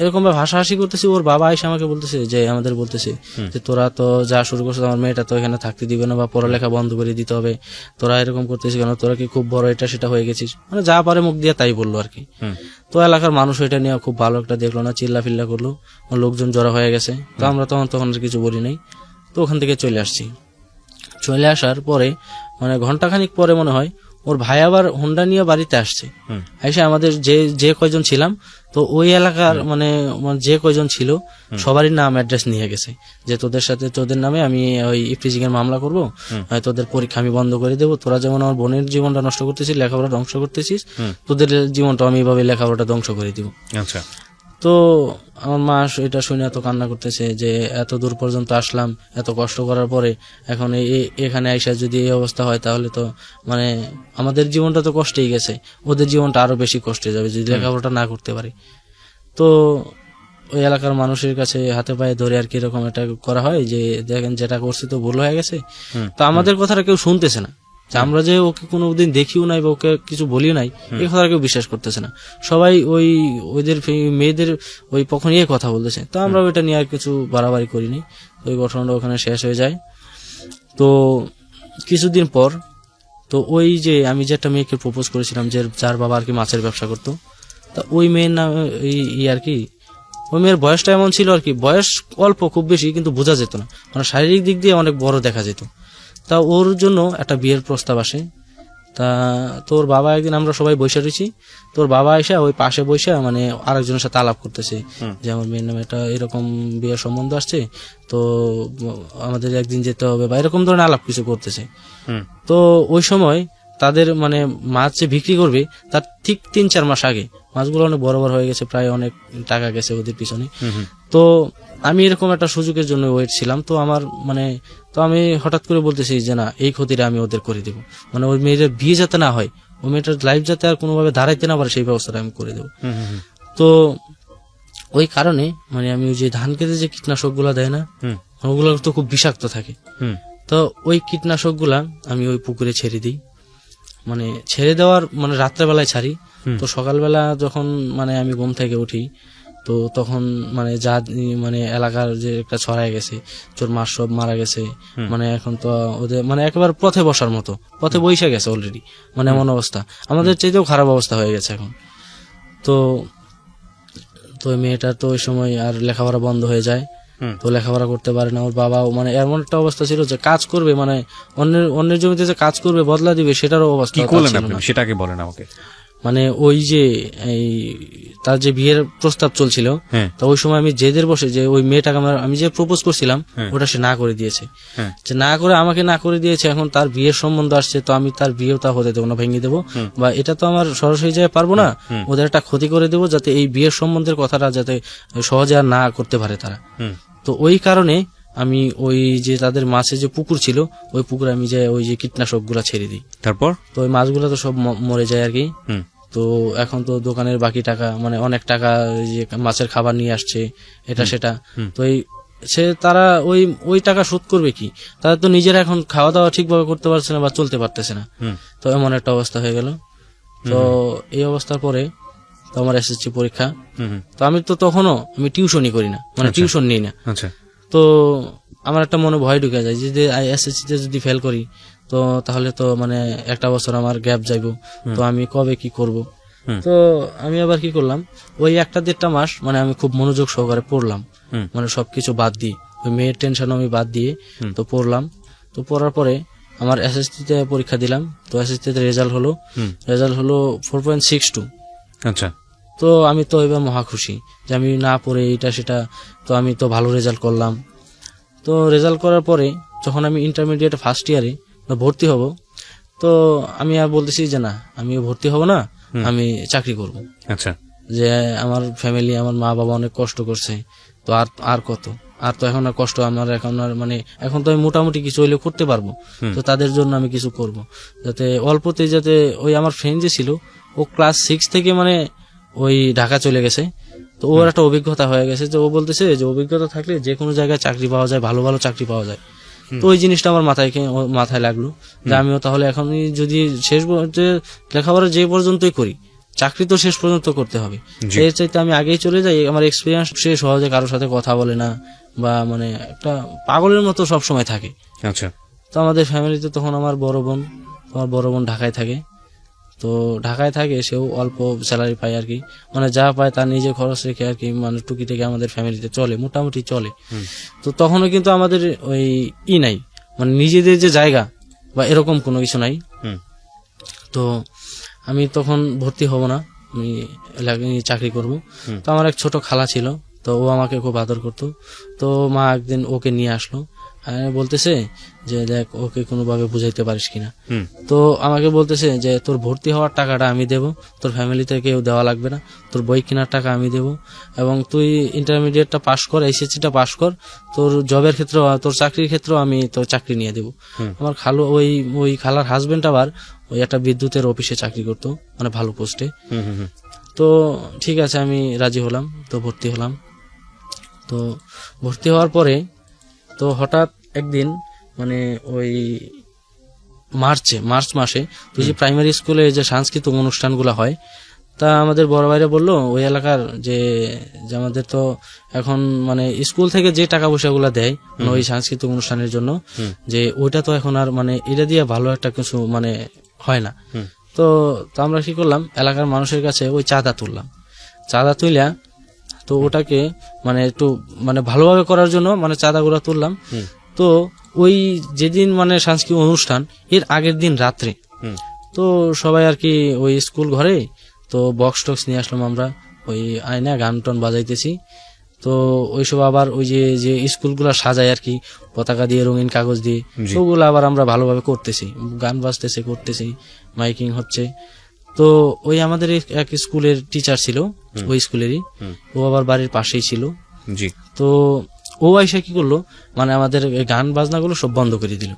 এরকম ভাবে হাসাহাসি করতেছি, ওর বাবা এসে আমাকে বলতেছে যে আমাদের বলতেছে যে তোরা তো যা শুরু করছো, আমার মেয়েটা তো এখানে থাকতে দিবে না বা পড়ালেখা বন্ধ করে দিতে হবে, তোরা এরকম করতেছিস কেন, তোরা কি খুব বড় এটা সেটা হয়ে গেছিস, মানে যা পারে মুখ দিয়ে তাই বললো আর কি। তো এলাকার মানুষ এটা নিয়ে খুব ভালো একটা দেখলো না, চিল্লা ফিল্লা করলো, লোকজন জড়ো হয়ে গেছে। তো আমরা তখন আর কিছু বলি নাই। তো ওখান থেকে চলে আসছি। চলে আসার পরে মানে ঘন্টাখানিক পরে মনে হয় ওর ভাই আবার হোন্ডা নিয়ে বাড়িতে আসছে। এসে আমাদের যে কয়জন ছিলাম, তো ওই এলাকার মানে যে কয়জন ছিল সবারই নাম অ্যাড্রেস নিয়ে গেছে, যে তোদের নামে আমি ওই ইফটিজিং এর মামলা করব, তোদের পরীক্ষা আমি বন্ধ করে দেবো, তোরা যেমন আমার বোনের জীবনটা নষ্ট করতেছিস, লেখাপড়া ধ্বংস করতেছিস, তোদের জীবনটা আমি এইভাবে লেখাপড়াটা ধ্বংস করে দিব। আচ্ছা। তো আমার মা এটা শুনে এত কান্না করতেছে যে এত দূর পর্যন্ত আসলাম, এত কষ্ট করার পরে এখন এখানে আইসা যদি এই অবস্থা হয় তাহলে তো মানে আমাদের জীবনটা তো কষ্টেই গেছে, ওদের জীবনটা আরো বেশি কষ্টে যাবে যদি লেখাপড়াটা না করতে পারি। তো ওই এলাকার মানুষের কাছে হাতে পায়ে ধরে আর কি এরকম এটা করা হয় যে দেখেন যেটা করছি তো ভুল হয়ে গেছে। তো আমাদের কথাটা কেউ শুনতেছে না, যে আমরা যে ওকে কোনোদিন দেখিও নাই বা ওকে কিছু বলিও নাই, এই কথা কেউ বিশ্বাস করতেছে না। সবাই ওদের মেয়েদের ওই পক্ষ নিয়ে কথা বলতেছে। তো আমরা ওইটা নিয়ে আর কিছু বাড়াবাড়ি করিনি। ওই ঘটনাটা ওখানে শেষ হয়ে যায়। তো কিছুদিন পর তো ওই যে আমি যে একটা মেয়েকে প্রপোজ করেছিলাম, যার বাবা আর কি মাছের ব্যবসা করতো, তা ওই মেয়ের নাম আর কি ওই মেয়ের বয়সটা এমন ছিল আর কি, বয়স অল্প খুব বেশি কিন্তু বোঝা যেত না, মানে শারীরিক দিক দিয়ে অনেক বড় দেখা যেত। তা ওর জন্য একটা বিয়ের প্রস্তাব আসে। তা তোর বাবা একদিন আমরা সবাই বসে রয়েছি, তোর বাবা এসে ওই পাশে বসে মানে আরেকজনের সাথে আলাপ করতেছে যে আমার মেয়ের নামে একটা এরকম বিয়ের সম্বন্ধ আসছে, তো আমাদের একদিন যেতে হবে বা এরকম ধরনের আলাপ কিছু করতেছে। তো ওই সময় তাদের মানে মাছ যে বিক্রি করবে তার ঠিক 3-4 মাস আগে মাছগুলো অনেক বড় বড় হয়ে গেছে, প্রায় অনেক টাকা গেছে ওদের পিছনে। তো আমি এরকম একটা সুযোগের জন্য ওয়েট ছিলাম। তো আমার মানে তো আমি হঠাৎ করে বলতেছি যে না, এই ক্ষতিটা আমি ওদের করে দেবো, মানে ওই মেয়েদের বিয়ে যাতে না হয়, ওই মেয়েটার লাইফ যাতে আর কোনোভাবে দাঁড়াইতে না পারে সেই ব্যবস্থাটা আমি করে দেবো। তো ওই কারণে মানে আমি ওই যে ধান খেতে যে কীটনাশক গুলা দেয় না, ওগুলো তো খুব বিষাক্ত থাকে। তো ওই কীটনাশক গুলা আমি ওই পুকুরে ছেড়ে দিই, মানে ছেড়ে দেওয়ার মানে রাত্রেবেলায় ছাড়ি। তো সকালবেলা যখন মানে আমি ঘুম থেকে উঠি, তো তখন মানে যা মানে এলাকার যে একটা ছড়ায় গেছে তোর মাছ সব মারা গেছে, মানে এখন তো ওদের মানে একেবারে পথে বসার মতো, পথে বসে গেছে অলরেডি, মানে এমন অবস্থা, আমাদের চাইতেও খারাপ অবস্থা হয়ে গেছে এখন। তো ওই মেয়েটা তো ওই সময় আর লেখাপড়া বন্ধ হয়ে যায়, তো লেখাপড়া করতে পারে না। ওর বাবাও মানে এমন একটা অবস্থা ছিল যে কাজ করবে মানে অন্যের জমিতে যে কাজ করবে বদলা দিবে সেটারও অবস্থা ছিল না। সেটাকে বলেন আমাকে। মানে ওই যে এই তার যে বিয়ের প্রস্তাব চলছিল, তো ওই সময় আমি জেদের বসে যে ওই মেয়েটাকে আমি যে প্রপোজ করছিলাম ওটা সে না করে দিয়েছে, যে না করে আমাকে না করে দিয়েছে। এখন তার বিয়ের সম্বন্ধ আসছে, তো আমি তার বিয়েও তা হতে দেবো না, ভেঙে দেবো, বা এটা তো আমার সরাসরি যায় পারবো না, ওদের একটা ক্ষতি করে দেবো যাতে এই বিয়ের সম্বন্ধের কথাটা যাতে সহজে আর না করতে পারে তারা। তো ওই কারণে আমি ওই যে তাদের মাছে যে পুকুর ছিল ওই পুকুরে আমি যে ওই যে কীটনাশক গুলা ছেড়ে দিই। তারপর তো ওই মাছগুলো তো সব মরে যায় আর কি। তো এখন তো দোকানের বাকি টাকা মানে অনেক টাকা যে মাছের খাবার নিয়ে আসছে এটা সেটা, তো তারা ওই টাকা শোধ করবে কি, তারা তো নিজেরা এখন খাওয়া দাওয়া ঠিকভাবে করতে পারছে না বা চলতে পারতেছে না। তো এমন একটা অবস্থা হয়ে গেল। তো এই অবস্থার পরে তো আমার এসএসসি পরীক্ষা, তো আমি তো তখনও আমি টিউশনই করি না, মানে টিউশন নিই না। তো আমার একটা মনে ভয় ঢুকে যায় যে এসএসসি তে যদি ফেল করি তো তাহলে তো মানে একটা বছর আমার গ্যাপ যাইব, তো আমি কবে কি করব। তো আমি আবার কি করলাম, ওই 1-1.5 মাস মানে আমি খুব মনোযোগ সহকারে পড়লাম, মানে সবকিছু বাদ দিয়ে ওই মেয়ের টেনশন আমি বাদ দিয়ে তো পড়লাম। তো পড়ার পরে আমার এসএসসিতে পরীক্ষা দিলাম, তো এসএসসিতে রেজাল্ট হলো 4.62। আচ্ছা, তো আমি তো এবার মহা খুশি যে আমি না পড়ে এটা সেটা, তো আমি তো ভালো রেজাল্ট করলাম। তো রেজাল্ট করার পরে যখন আমি ইন্টারমিডিয়েট ফার্স্ট ইয়ারে ভর্তি হব, তো আমি আর বলতেছি যে না, আমি ভর্তি হব না, আমি চাকরি করব। আচ্ছা, যে আমার ফ্যামিলি, আমার মা বাবা অনেক কষ্ট করছে, তো আর কত, আর তো এখন আর কষ্ট আমার এখন আর মানে এখন তো আমি মোটামুটি কিছু হইলে করতে পারবো, তো তাদের জন্য আমি কিছু করব, যাতে অল্পতে যাতে ওই আমার ফ্রেন্ড যে ছিল ও ক্লাস 6 থেকে মানে ওই ঢাকা চলে গেছে, তো ওর একটা অভিজ্ঞতা হয়ে গেছে, যে ও বলতেছে যে অভিজ্ঞতা থাকলে যে কোনো জায়গায় চাকরি পাওয়া যায়, ভালো ভালো চাকরি পাওয়া যায়। তো ওই জিনিসটা আমার মাথায় লাগলো যে আমিও তাহলে এখনই যদি শেষ লেখাপড়া যে পর্যন্তই করি, চাকরি তো শেষ পর্যন্ত করতে হবে। এর চাইতে আমি আগেই চলে যাই, আমার এক্সপিরিয়েন্স, সে সহজে কারোর সাথে কথা বলে না বা মানে একটা পাগলের মতো সব সময় থাকে। আচ্ছা, তো আমাদের ফ্যামিলিতে তখন আমার বড় বোন ঢাকায় থাকে, তো ঢাকায় থাকে, সেও অল্প স্যালারি পায় আর কি, মানে যা পায় তার নিজে খরচ রেখে আর কি, মানে টুকি থেকে আমাদের ফ্যামিলিতে চলে, মোটামুটি চলে। তো তখনও কিন্তু আমাদের ওই নাই, মানে নিজেদের যে জায়গা বা এরকম কোনো কিছু নাই। তো আমি তখন ভর্তি হব না, আমি চাকরি করব। তো আমার এক ছোট খালা ছিল, তো ও আমাকে খুব আদর করতো। তো মা একদিন ওকে নিয়ে আসলো, বলতেছে যে দেখ ওকে কোনোভাবে বুঝাইতে পারিস কিনা। তো আমাকে বলতেছে যে তোর ভর্তি হওয়ার টাকাটা আমি দেব, তোর ফ্যামিলি থেকে কেউ দেওয়া লাগবে না, তোর বই কেনার টাকা আমি দেব, এবং তুই ইন্টারমিডিয়েটটা পাস কর, এইচএসসিটা পাস কর, তোর জবের ক্ষেত্রে, তোর চাকরির ক্ষেত্রেও আমি তোর চাকরি নিয়ে দেব। আমার খালু ওই খালার হাজবেন্ড আবার ওই একটা বিদ্যুতের অফিসে চাকরি করতো, মানে ভালো পোস্টে। তো ঠিক আছে, আমি রাজি হলাম, তো ভর্তি হলাম। তো ভর্তি হওয়ার পরে তো হঠাৎ একদিন মানে ওই মার্চ মাসে তুই যে প্রাইমারি স্কুলে যে সাংস্কৃতিক অনুষ্ঠানগুলো হয়, তা আমাদের বড় ভাইরা বললো ওই এলাকার যে আমাদের তো এখন মানে স্কুল থেকে যে টাকা পয়সাগুলো দেয় মানে ওই সাংস্কৃতিক অনুষ্ঠানের জন্য, যে ওইটা তো এখন আর মানে এটা দিয়ে ভালো একটা কিছু মানে হয় না। তো আমরা কি করলাম, এলাকার মানুষের কাছে ওই চাঁদা তুললা, তো ওটাকে মানে একটু মানে ভালোভাবে করার জন্য মানে চাঁদাগুলো তুললাম। তো ওই যেদিন মানে সাংস্কৃতিক অনুষ্ঠান এর আগের দিন রাত্রে তো সবাই আর কি ওই স্কুল ঘরে তো বক্স টক্স নিয়ে আসলাম আমরা, ওই আয়না গান টান বাজাইতেছি। তো ওইসব আবার ওই যে স্কুলগুলো সাজায় আর কি পতাকা দিয়ে, রঙিন কাগজ দিয়ে, ওগুলো আবার আমরা ভালোভাবে করতেছি, গান বাজতেছে, করতেছি, মাইকিং হচ্ছে। তো ওই আমাদের এক স্কুলের টিচার ছিল, ওই স্কুলেরই, ও আবার বাড়ির পাশেই ছিল। তো ও আইসা কি করলো, মানে আমাদের গান বাজনাগুলো সব বন্ধ করে দিল।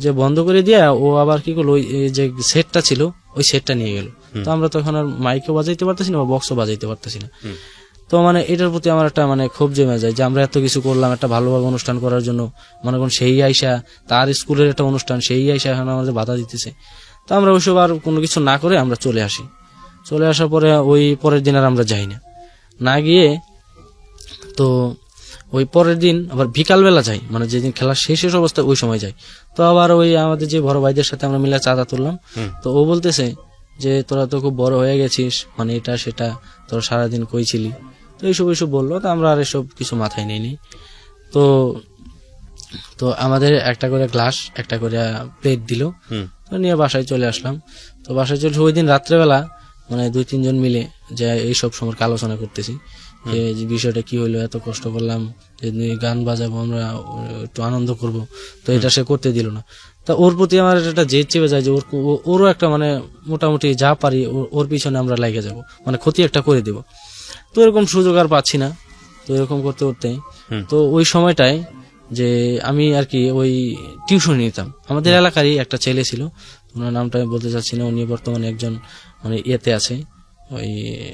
যে বন্ধ করে দিয়ে ও আবার কি করলো, ওই যে সেটটা ছিল ওই সেটটা নিয়ে গেল। তো আমরা তো এখন আর মাইকও বাজাইতে পারতেছি না বা বক্সও বাজাইতে পারতেছি না। তো মানে এটার প্রতি আমার একটা মানে ক্ষোভ জমে যায় যে আমরা এত কিছু করলাম একটা ভালোভাবে অনুষ্ঠান করার জন্য, মনে করুন সেই আইসা তার স্কুলের একটা অনুষ্ঠান, সেই আইসা এখন আমাদের বাধা দিতেছে। তো আমরা ওইসব আর কোনো কিছু না করে আমরা চলে আসি। চলে আসার পরে ওই পরের দিন আর আমরা যাই না গিয়ে, তো ওই পরের দিন আবার বিকালবেলা যাই, মানে যেদিন খেলা শেষ অবস্থা ওই সময় যাই। তো আবার ওই আমাদের যে বড় ভাইদের সাথে আমরা মিলে চাঁদা তুললাম। তো ও বলতেছে যে তোরা তো খুব বড় হয়ে গেছিস, মানে এটা সেটা, তোরা সারাদিন কই ছিলি, তো এইসব বললো। তো আমরা আর এসব কিছু মাথায় নিইনি। তো আমাদের একটা করে গ্লাস, একটা করে প্লেট দিল, তো নিয়ে বাসায় চলে আসলাম। তো বাসায় চলে ওই দিন রাত্রেবেলা মানে 2-3 জন মিলে যে এইসব সম্পর্কে আলোচনা করতেছি, যে বিষয়টা কি হইলো, এত কষ্ট করলাম, যে গান বাজাবো, আমরা একটু আনন্দ করব, তো এটা সে করতে দিল না। তা ওর প্রতি আমার একটা জেদ চেপে যায় যে ওরও একটা মানে মোটামুটি যা পারি ওর পিছনে আমরা লাগে যাব, মানে ক্ষতি একটা করে দেব। তো এরকম সুযোগ আর পাচ্ছি না। তো এরকম করতে করতে তো ওই সময়টায় যে আমি আর কি ওই টিউশন নিতাম, আমাদের এলাকারই একটা ছেলে ছিল, ওনার নামটা আমি বলতে চাচ্ছি না, উনি বর্তমানে একজন মানে ইয়েতে আছে, ওই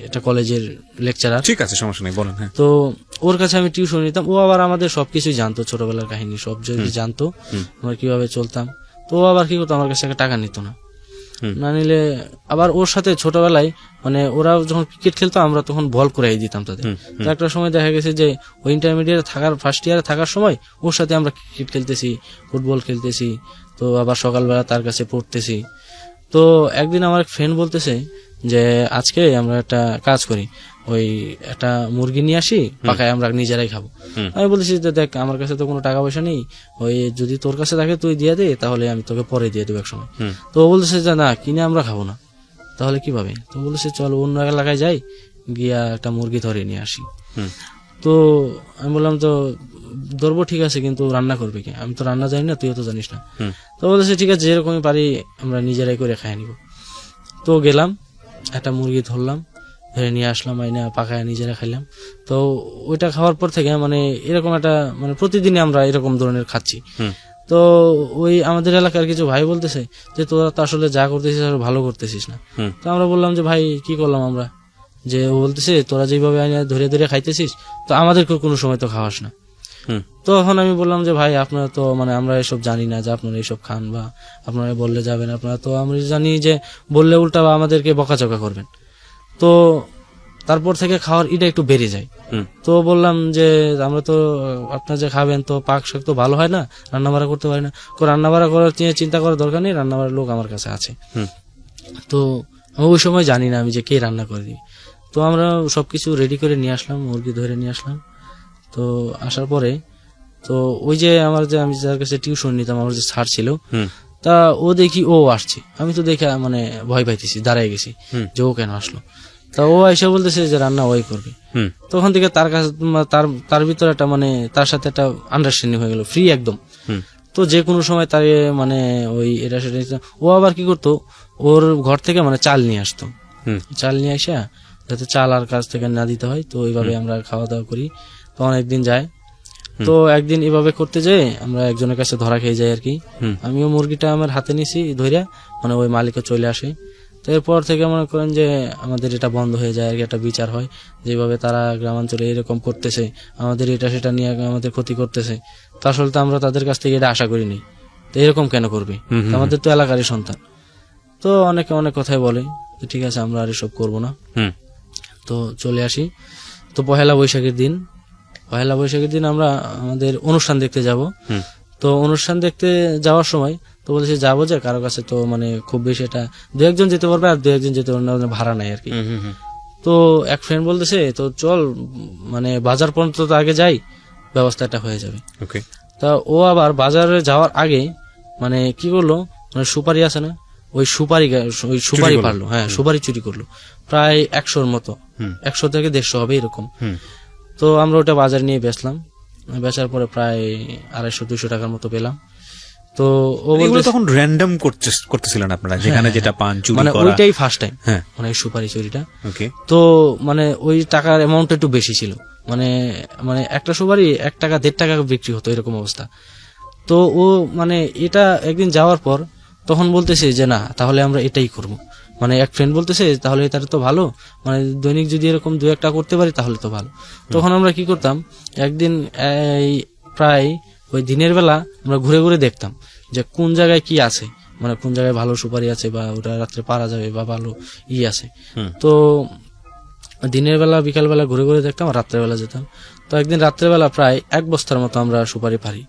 একটা কলেজের লেকচারার। ঠিক আছে, সমস্যা নেই, বলেন। তো ওর কাছে আমি টিউশন নিতাম, ও আবার আমাদের সবকিছুই জানতো, ছোটবেলার কাহিনী সব যদি জানতো, আমরা কিভাবে চলতাম। তো ও আবার কি করতো, আমার কাছে টাকা নিত না নিলে আবার ওর সাথে ছোটবেলায় মানে ওরা যখন ক্রিকেট খেলতো আমরা তখন বল করাই দিতাম তাদের। তো একটা সময় দেখা গেছে যে ওই ইন্টারমিডিয়েট থাকার ফার্স্ট ইয়ারে থাকার সময় ওর সাথে আমরা ক্রিকেট খেলতেছি, ফুটবল খেলতেছি, তো আবার সকালবেলা তার কাছে পড়তেছি। তো একদিন আমার এক ফ্রেন্ড বলতেছে যে আজকে আমরা একটা কাজ করি, ওই একটা মুরগি নিয়ে আসি, পাকায় আমরা নিজেরাই খাবো। আমি বলতেছি যে দেখ আমার কাছে তো কোনো টাকা পয়সা নেই, ওই যদি তোর কাছে থাকে তুই দিয়ে দে, তাহলে আমি তোকে পরে দিয়ে দেবো এক সময়। তো ও বলতেছে যে না, কিনে আমরা খাবো না, তাহলে কিভাবে? তো বলতেছে চল অন্য এলাকায় যাই, গিয়া একটা মুরগি ধরে নিয়ে আসি। তো আমি বললাম তো ধরবো ঠিক আছে, কিন্তু রান্না করবে কি? আমি তো রান্না জানি না, তুইও তো জানিস না। তো বলতেছে ঠিক আছে, যেরকমই পারি আমরা নিজেরাই করে খাই নিব। তো গেলাম, একটা মুরগি ধরলাম, ধরে নিয়ে আসলাম, আইনা পাকায় নিজেরা খাইলাম। তো ওইটা খাওয়ার পর থেকে মানে এরকম একটা মানে প্রতিদিনই আমরা এরকম ধরনের খাচ্ছি। তো ওই আমাদের এলাকার কিছু ভাই বলতেছে যে তোরা তো আসলে যা করতেছিস আর ভালো করতেছিস না। তো আমরা বললাম যে ভাই কি করলাম আমরা? যে ও বলতেছে তোরা যেভাবে ধরে ধরে খাইতেছিস, তো আমাদেরকে কোনো সময় তো খাওয়াস না। তখন আমি বললাম যে ভাই আপনারা তো মানে আমরা এসব জানি না যে আপনারা এসব খান, বা আপনারা বললে যাবেন, আপনারা তো আমরা জানি যে বললে উল্টা আমাদেরকে বকাচকা করবেন। তো তারপর থেকে খাওয়ার এটা একটু বেড়ে যায়। তো বললাম যে আমরা তো আপনারা যে খাবেন, তো পাক শাক তো ভালো হয় না, রান্না বাড়া করতে পারি না। রান্না বাড়া করার চিন্তা করার দরকার নেই, রান্না বাড়ার লোক আমার কাছে আছে। তো ওই সময় জানি না আমি যে কে রান্না করে দিই। তো আমরা সবকিছু রেডি করে নিয়ে আসলাম, মুরগি ধরে নিয়ে আসলাম। তো আসার পরে তো ওই যে আমার যে আমি যার কাছে টিউশন নিতাম, আমার যে স্যার ছিল, তা ও দেখি ও আসছে, আমি তো দেখে মানে ভয় পাইতেছি, দাঁড়ায় গেছি যে ও কেন আসলো। তা ও এসে বলতেছে যে রান্না ওই করবে। তখন থেকে তার কাছে তার ভিতরে একটা মানে তার সাথে একটা আন্ডারস্ট্যান্ডিং হয়ে গেল, ফ্রি একদম। তো যে কোনো সময় তার মানে ওই এটা সেটা ও আবার কি করতো, ওর ঘর থেকে মানে চাল নিয়ে আসতো, চাল নিয়ে আসা যাতে চাল আর কাছ থেকে না দিতে হয়। তো ওইভাবে আমরা খাওয়া দাওয়া করি। তো অনেকদিন যায়। তো একদিন এভাবে করতে যেয়ে আমরা একজনের কাছে ধরা খেয়ে যাই আর কি। আমিও মুরগিটা আমার হাতে নিছি ধইরা, মানে ওই মালিকও চলে আসে। তো এরপর থেকে মনে করেন যে আমাদের এটা বন্ধ হয়ে যায় আর কি, একটা বিচার হয় যেভাবে তারা গ্রামাঞ্চলে এরকম করতেছে, আমাদের এটা সেটা নিয়ে আমাদের ক্ষতি করতেছে। তো আসলে তো আমরা তাদের কাছ থেকে এটা আশা করিনি, তো এরকম কেন করবে? আমাদের তো এলাকারই সন্তান। তো অনেকে অনেক কথাই বলে, তো ঠিক আছে আমরা আর এসব করবো না। তো চলে আসি। তো পহেলা বৈশাখের দিন আমরা আমাদের অনুষ্ঠান দেখতে যাব। তো অনুষ্ঠান দেখতে যাওয়ার সময় তো বলেছি যাবো, যে কারো কাছে তো মানে খুব বেশি এটা 2-1 যেতে পারবে, আর 2-1 যেতে পারবে না, ভাড়া নাই আর কি। তো এক ফ্রেন্ড বলতেছে তো চল মানে বাজার পর্যন্ত তো আগে যাই, ব্যবস্থাটা হয়ে যাবে। তা ও আবার বাজারে যাওয়ার আগে মানে কি করলো, মানে সুপারি আছে না, ওই সুপারি পারলো, হ্যাঁ সুপারি চুরি করলো প্রায় 100-র মতো, 100 থেকে 150 হবে এরকম। তো আমরা ওটা বাজারে নিয়ে বেচলাম, বেচার পরে প্রায় 250-200 টাকার মতো পেলাম। তো ও বলতে তখন র্যান্ডম করতেছিলেন আপনারা, যেখানে যেটা পান চুরি মানে করা, ওইটাই ফার্স্ট টাইম মানে সুপারি চুরিটা। তো মানে ওই টাকার অ্যামাউন্ট একটু বেশি ছিল, মানে মানে একটা সুপারি 1 টাকা 1.5 টাকা বিক্রি হতো এরকম অবস্থা। তো ও মানে এটা একদিন যাওয়ার পর তখন বলতেছে যে না তাহলে আমরা এটাই করব, মানে এক ফ্রেন্ড বলতেছে তাহলে এটা তো ভালো, মানে দৈনিক যদি এরকম 2-1টা করতে পারি তাহলে তো ভালো। তখন আমরা কি করতাম, একদিন প্রায় ওই দিনের বেলা আমরা ঘুরে ঘুরে দেখতাম যে কোন জায়গায় কি আছে, মানে কোন জায়গায় ভালো সুপারি আছে বা ওটা রাত্রে পারা যাবে বা ভালো আছে। তো দিনের বেলা বিকাল বেলা ঘুরে ঘুরে দেখতাম, আর রাত্রেবেলা যেতাম। তো একদিন রাত্রেবেলা প্রায় 1 বস্তার মতো আমরা সুপারি পারি,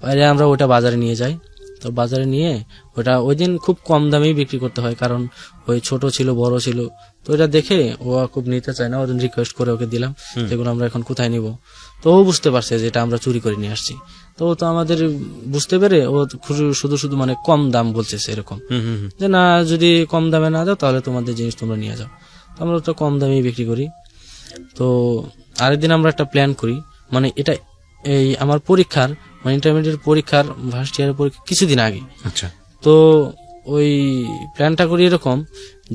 বাইরে আমরা ওটা বাজারে নিয়ে যাই। তো বাজারে নিয়ে ওটা ওই দিন খুব কম দামেই বিক্রি করতে হয়, কারণ ওই ছোট ছিল বড় ছিল। তো এটা দেখে ও খুব নিতে চায় না, ওই দিন রিকোয়েস্ট করে ওকে দিলাম যেগুলো আমরা এখন কোথায় নিব। তো ও বুঝতে পারছে যে এটা আমরা চুরি করে নিয়ে আসছি। তো ও তো আমাদের বুঝতে পেরে ও শুধু শুধু মানে কম দাম বলছে এরকম, যে না যদি কম দামে না দাও তাহলে তোমাদের জিনিস তোমরা নিয়ে যাও। তো আমরা তো কম দামেই বিক্রি করি। তো আরেকদিন আমরা একটা প্ল্যান করি, মানে এটা এই আমার পরীক্ষার মানে ইন্টারমিডিয়েট পরীক্ষার ফার্স্ট ইয়ারের পরীক্ষা কিছুদিন আগে। আচ্ছা। তো ওই প্ল্যানটা করি এরকম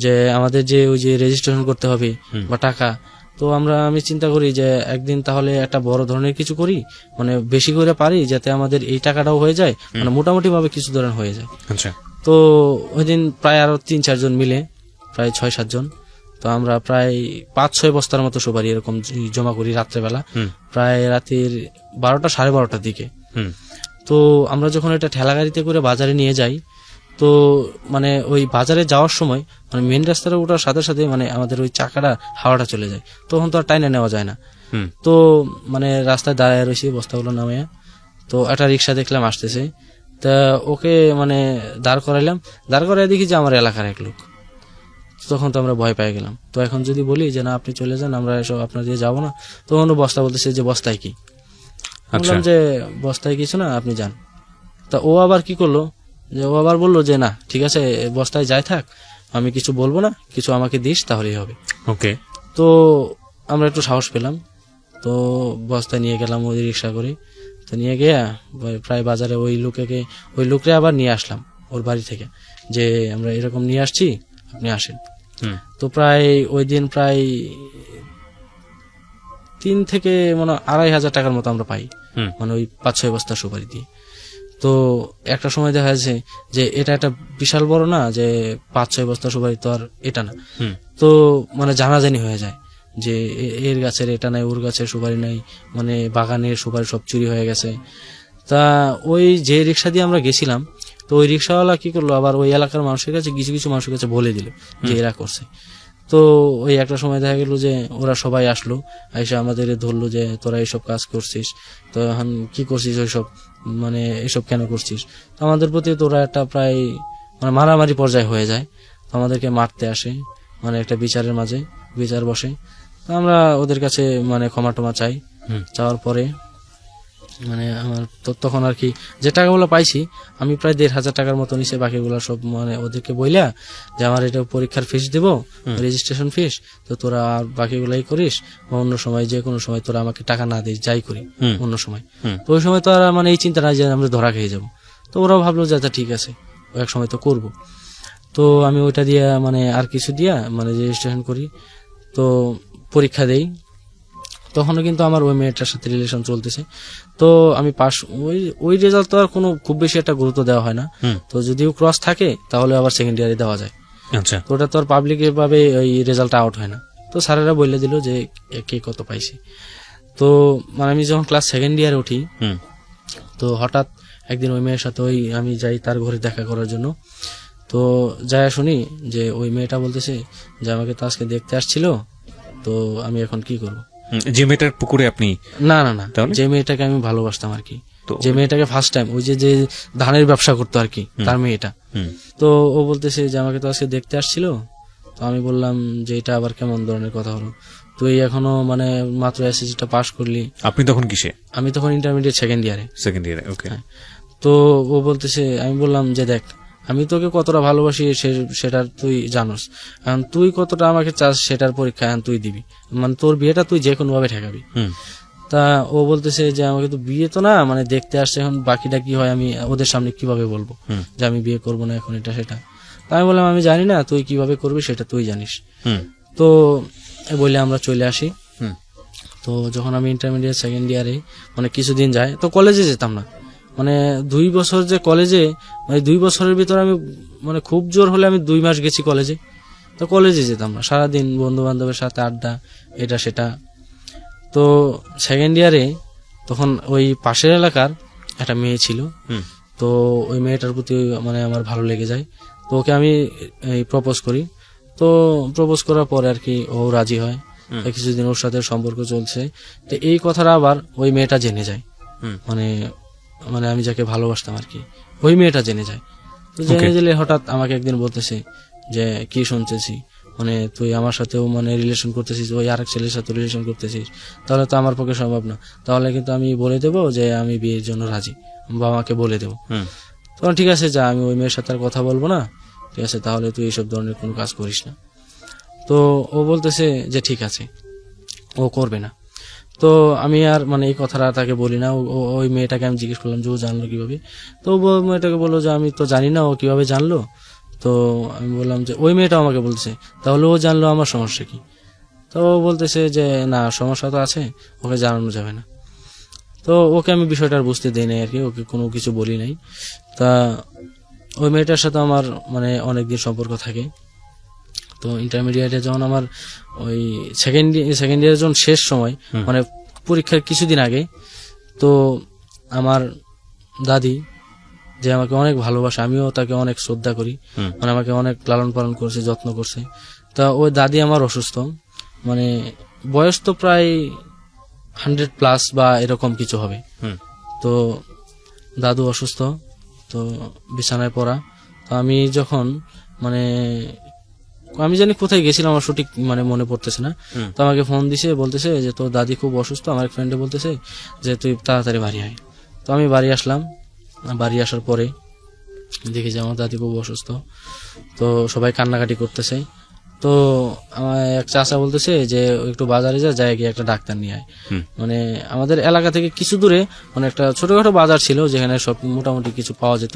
যে আমাদের যে ওই যে রেজিস্ট্রেশন করতে হবে বা টাকা, তো আমি চিন্তা করি যে একদিন তাহলে একটা বড় ধরনের কিছু করি, মানে বেশি করে পারি যাতে আমাদের এই টাকাটাও হয়ে যায়, মানে মোটামুটি ভাবে কিছু ধরনের হয়ে যায়। আচ্ছা। তো ওই দিন প্রায় আরো 3-4 জন মিলে প্রায় 6-7 জন, তো আমরা প্রায় 5-6 বস্তার মতো সুপারি এরকম জমা করি রাত্রেবেলা, প্রায় রাতের 12টা 12:30টার দিকে। তো আমরা যখন এটা ঠেলা গাড়িতে করে বাজারে নিয়ে যাই, তো মানে ওই বাজারে যাওয়ার সময় মানে মেন রাস্তাটা ওঠার সাথে সাথে মানে আমাদের ওই চাকাটা হাওয়াটা চলে যায়, তখন তো আর টাইনে নেওয়া যায় না। তো মানে রাস্তায় দাঁড়ায় রয়েছি বস্তাগুলো নামে। তো একটা রিক্সা দেখলাম আসতেছে, তা ওকে মানে দাঁড় করাই দেখি যে আমার এলাকার এক লোক। তখন তো আমরা ভয় পেয়ে গেলাম। তো এখন যদি বলি যে না আপনি চলে যান, আমরা এসব আপনার দিয়ে যাবো না, তখন ও বস্তা বলতেছে যে বস্তায় কি? বললাম যে বস্তায় কিছু না, আপনি যান। তা ও আবার কি করলো, যে ও আবার বললো যে না ঠিক আছে বস্তায় যাই থাক, আমি কিছু বলবো না, কিছু আমাকে দিস তাহলেই হবে। ওকে। তো আমরা একটু সাহস পেলাম, তো বস্তায় নিয়ে গেলাম ওই রিক্সা করে। তো নিয়ে গিয়ে প্রায় বাজারে ওই লোকরে আবার নিয়ে আসলাম ওর বাড়ি থেকে, যে আমরা এরকম নিয়ে আসছি, আপনি আসেন। তো প্রায় ওই দিন প্রায় 3 থেকে মানে 2,500 টাকার মতো আমরা পাই, মানে ওই 5-6 বস্তা সুপারি দিয়ে। তো একটা সময় দেখা যাচ্ছে যে এটা একটা বিশাল বড় না, যে 5-6 বস্তা সুপারি তো আর এটা না। তো মানে জানাজানি হয়ে যায় যে এর গাছের এটা নাই, ওর গাছের সুপারি নাই, মানে বাগানের সুপারি সব চুরি হয়ে গেছে। তা ওই যে রিক্সা দিয়ে আমরা গেছিলাম, তো ওই রিক্সাওয়ালা কি করলো, আবার ওই এলাকার মানুষের কাছে কিছু কিছু মানুষের কাছে বলে দিল যে এরা করছে। তো ওই একটা সময় দেখা গেল যে ওরা সবাই আসলো, আইসা আমাদের ধরলো যে তোরা এইসব কাজ করছিস, তো এখন কি করছিস ওইসব, মানে এইসব কেন করছিস? তো আমাদের প্রতি তোরা একটা প্রায় মানে মারামারি পর্যায়ে হয়ে যায়। তো আমাদেরকে মারতে আসে, মানে একটা বিচারের মাঝে বিচার বসে। তো আমরা ওদের কাছে মানে ক্ষমা টমা চাই। চাওয়ার পরে মানে আমার তখন আর কি যে টাকাগুলো পাইছি আমি প্রায় 1,500 টাকার মতো নিচে, বাকিগুলো সব মানে ওদেরকে বইলা যে আমার এটা পরীক্ষার ফিস দিব, রেজিস্ট্রেশন ফিস, তো তোরা বাকিগুলাই করিস, বা অন্য সময় যে কোনো সময় তোরা আমাকে টাকা না দিস, যাই করি অন্য সময়। তো ওই সময় তো আর মানে এই চিন্তা নাই যে আমরা ধরা খেয়ে যাবো। তো ওরাও ভাবলো যে আচ্ছা ঠিক আছে এক সময় তো করব। তো আমি ওইটা দিয়া মানে আর কিছু দিয়া মানে রেজিস্ট্রেশন করি, তো পরীক্ষা দেই। তখনও কিন্তু আমার ওই মেয়েটার সাথে রিলেশন চলতেছে। তো আমি পাস, ওই রেজাল্ট তো আর কোনো খুব বেশি একটা গুরুত্ব দেওয়া হয় না। তো যদিও ক্রস থাকে তাহলে আবার সেকেন্ড ইয়ারে দেওয়া যায়। আচ্ছা। তো ওটা তো আর পাবলিক ভাবে ওই রেজাল্ট আউট হয় না। তো স্যারেরা বলে দিল যে কে কত পাইছে। তো মানে আমি যখন ক্লাস সেকেন্ড ইয়ারে উঠি, তো হঠাৎ একদিন ওই মেয়ের সাথে আমি যাই তার ঘরে দেখা করার জন্য। তো যাই শুনি যে ওই মেয়েটা বলতেছে যে আমাকে তো আজকে দেখতে আসছিল, তো আমি এখন কি করবো। যে মেয়েটার পুকুরে আপনি? না না না, যে মেয়েটাকে আমি ভালোবাসতাম আর কি, যে মেয়েটাকে ফার্স্ট টাইম ওই যে ধানের ব্যবসা করতো আর কি, তার মেয়েটা। তো ও বলতেছে যে আমাকে তো আজকে দেখতে আসছিল। তো আমি বললাম যে এটা আবার কেমন ধরনের কথা হলো, তুই এখনো মানে মাত্র এসএসসিটা পাস করলি। আপনি তখন কিসে? আমি তখন ইন্টারমিডিয়েট সেকেন্ড ইয়ারে। ওকে। তো ও বলতেছে, আমি বললাম যে দেখ আমি তোকে কতটা ভালোবাসি সেটা তুই জানোস, এখন তুই কতটা আমাকে চাস সেটার পরীক্ষা এখন তুই দিবি, মানে তোর বিয়েটা তুই যে কোনো ভাবে ঠেকাবি। তা ও বলতেছে যে আমাকে তো বিয়ে তো না, মানে দেখতে আসছে, এখন বাকিটা কি হয় আমি ওদের সামনে কিভাবে বলবো যে আমি বিয়ে করবো না এখন এটা সেটা। তা আমি বললাম আমি জানি না, তুই কিভাবে করবি সেটা তুই জানিস। তো বলে আমরা চলে আসি। তো যখন আমি ইন্টারমিডিয়েট সেকেন্ড ইয়ারে মানে কিছুদিন যায়, তো কলেজে যেতাম না, মানে 2 বছর যে কলেজে, মানে 2 বছরের ভিতরে আমি মানে খুব জোর হলে আমি 2 মাস গেছি কলেজে। তো কলেজে যেতাম না, সারাদিন বন্ধু বান্ধবের সাথে আড্ডা এটা সেটা। তো সেকেন্ড ইয়ারে তখন ওই পাশের এলাকার একটা মেয়ে ছিল, তো ওই মেয়েটার প্রতি মানে আমার ভালো লেগে যায়। তো ওকে আমি প্রপোজ করি। তো প্রপোজ করার পরে আর কি ও রাজি হয়, কিছুদিন ওর সাথে সম্পর্ক চলছে। তো এই কথাটা আবার ওই মেয়েটা জেনে যায়, মানে মানে আমি যাকে ভালোবাসতাম আর কি, ওই মেয়েটা জেনে যায়। তো জেনে গেলে হঠাৎ আমাকে একদিন বলতেছে যে কি শুনতেছি, মানে তুই আমার সাথেও মানে রিলেশন করতেছিস, ওই আরেক ছেলের সাথে রিলেশন করতেছিস, তাহলে তো আমার পক্ষে সম্ভব না, তাহলে কিন্তু আমি বলে দেবো যে আমি বিয়ের জন্য রাজি, বাবা মাকে বলে দেবো। তখন ঠিক আছে যা, আমি ওই মেয়ের সাথে আর কথা বলবো না, ঠিক আছে তাহলে তুই এইসব ধরনের কোনো কাজ করিস না। তো ও বলতেছে যে ঠিক আছে ও করবে না। তো আমি আর মানে এই কথাটা তাকে বলি না। ওই মেয়েটাকে আমি জিজ্ঞেস করলাম যে ও জানলো কিভাবে। তো মেয়েটাকে বললো যে আমি তো জানি না ও কিভাবে জানলো। তো আমি বললাম যে ওই মেয়েটা আমাকে বলছে তাহলে ও জানলো, আমার সমস্যা কি? তো ও বলতেছে যে না সমস্যা তো আছে, ওকে জানানো যাবে না। তো ওকে আমি বিষয়টা বুঝতে দিই নাই আর কি, ওকে কোনো কিছু বলি নাই। তা ওই মেয়েটার সাথে আমার মানে অনেকদিন সম্পর্ক থাকে। তো ইন্টারমিডিয়েটে যখন আমার ওই সেকেন্ড ইয়ার যখন শেষ সময়, মানে পরীক্ষার কিছুদিন আগে, তো আমার দাদি যে আমাকে অনেক ভালোবাসে, আমিও তাকে অনেক শ্রদ্ধা করি, মানে আমাকে অনেক লালন পালন করছে, যত্ন করছে। তা ওই দাদি আমার অসুস্থ, মানে বয়স তো প্রায় 100+ বা এরকম কিছু হবে। তো দাদু অসুস্থ, তো বিছানায় পড়া। তো আমি যখন মানে আমি জানি কোথায় গেছিলাম, আমার সঠিক মানে মনে পড়তেছে না। তো আমাকে ফোন দিছে, বলতেছে যে তোর দাদি খুব অসুস্থ। আমার এক ফ্রেন্ডে বলতেছে যে তুই তাড়াতাড়ি বাড়ি আয়। তো আমি বাড়ি আসলাম। বাড়ি আসার পরে দেখি যে আমার দাদি খুব অসুস্থ, তো সবাই কান্নাকাটি করতেছে। তো আমার এক চাচা বলতেছে যে একটু বাজারে যায় গিয়ে একটা ডাক্তার নিয়ে আয়। মানে আমাদের এলাকা থেকে কিছু দূরে মানে একটা ছোটখাটো বাজার ছিল যেখানে সব মোটামুটি কিছু পাওয়া যেত।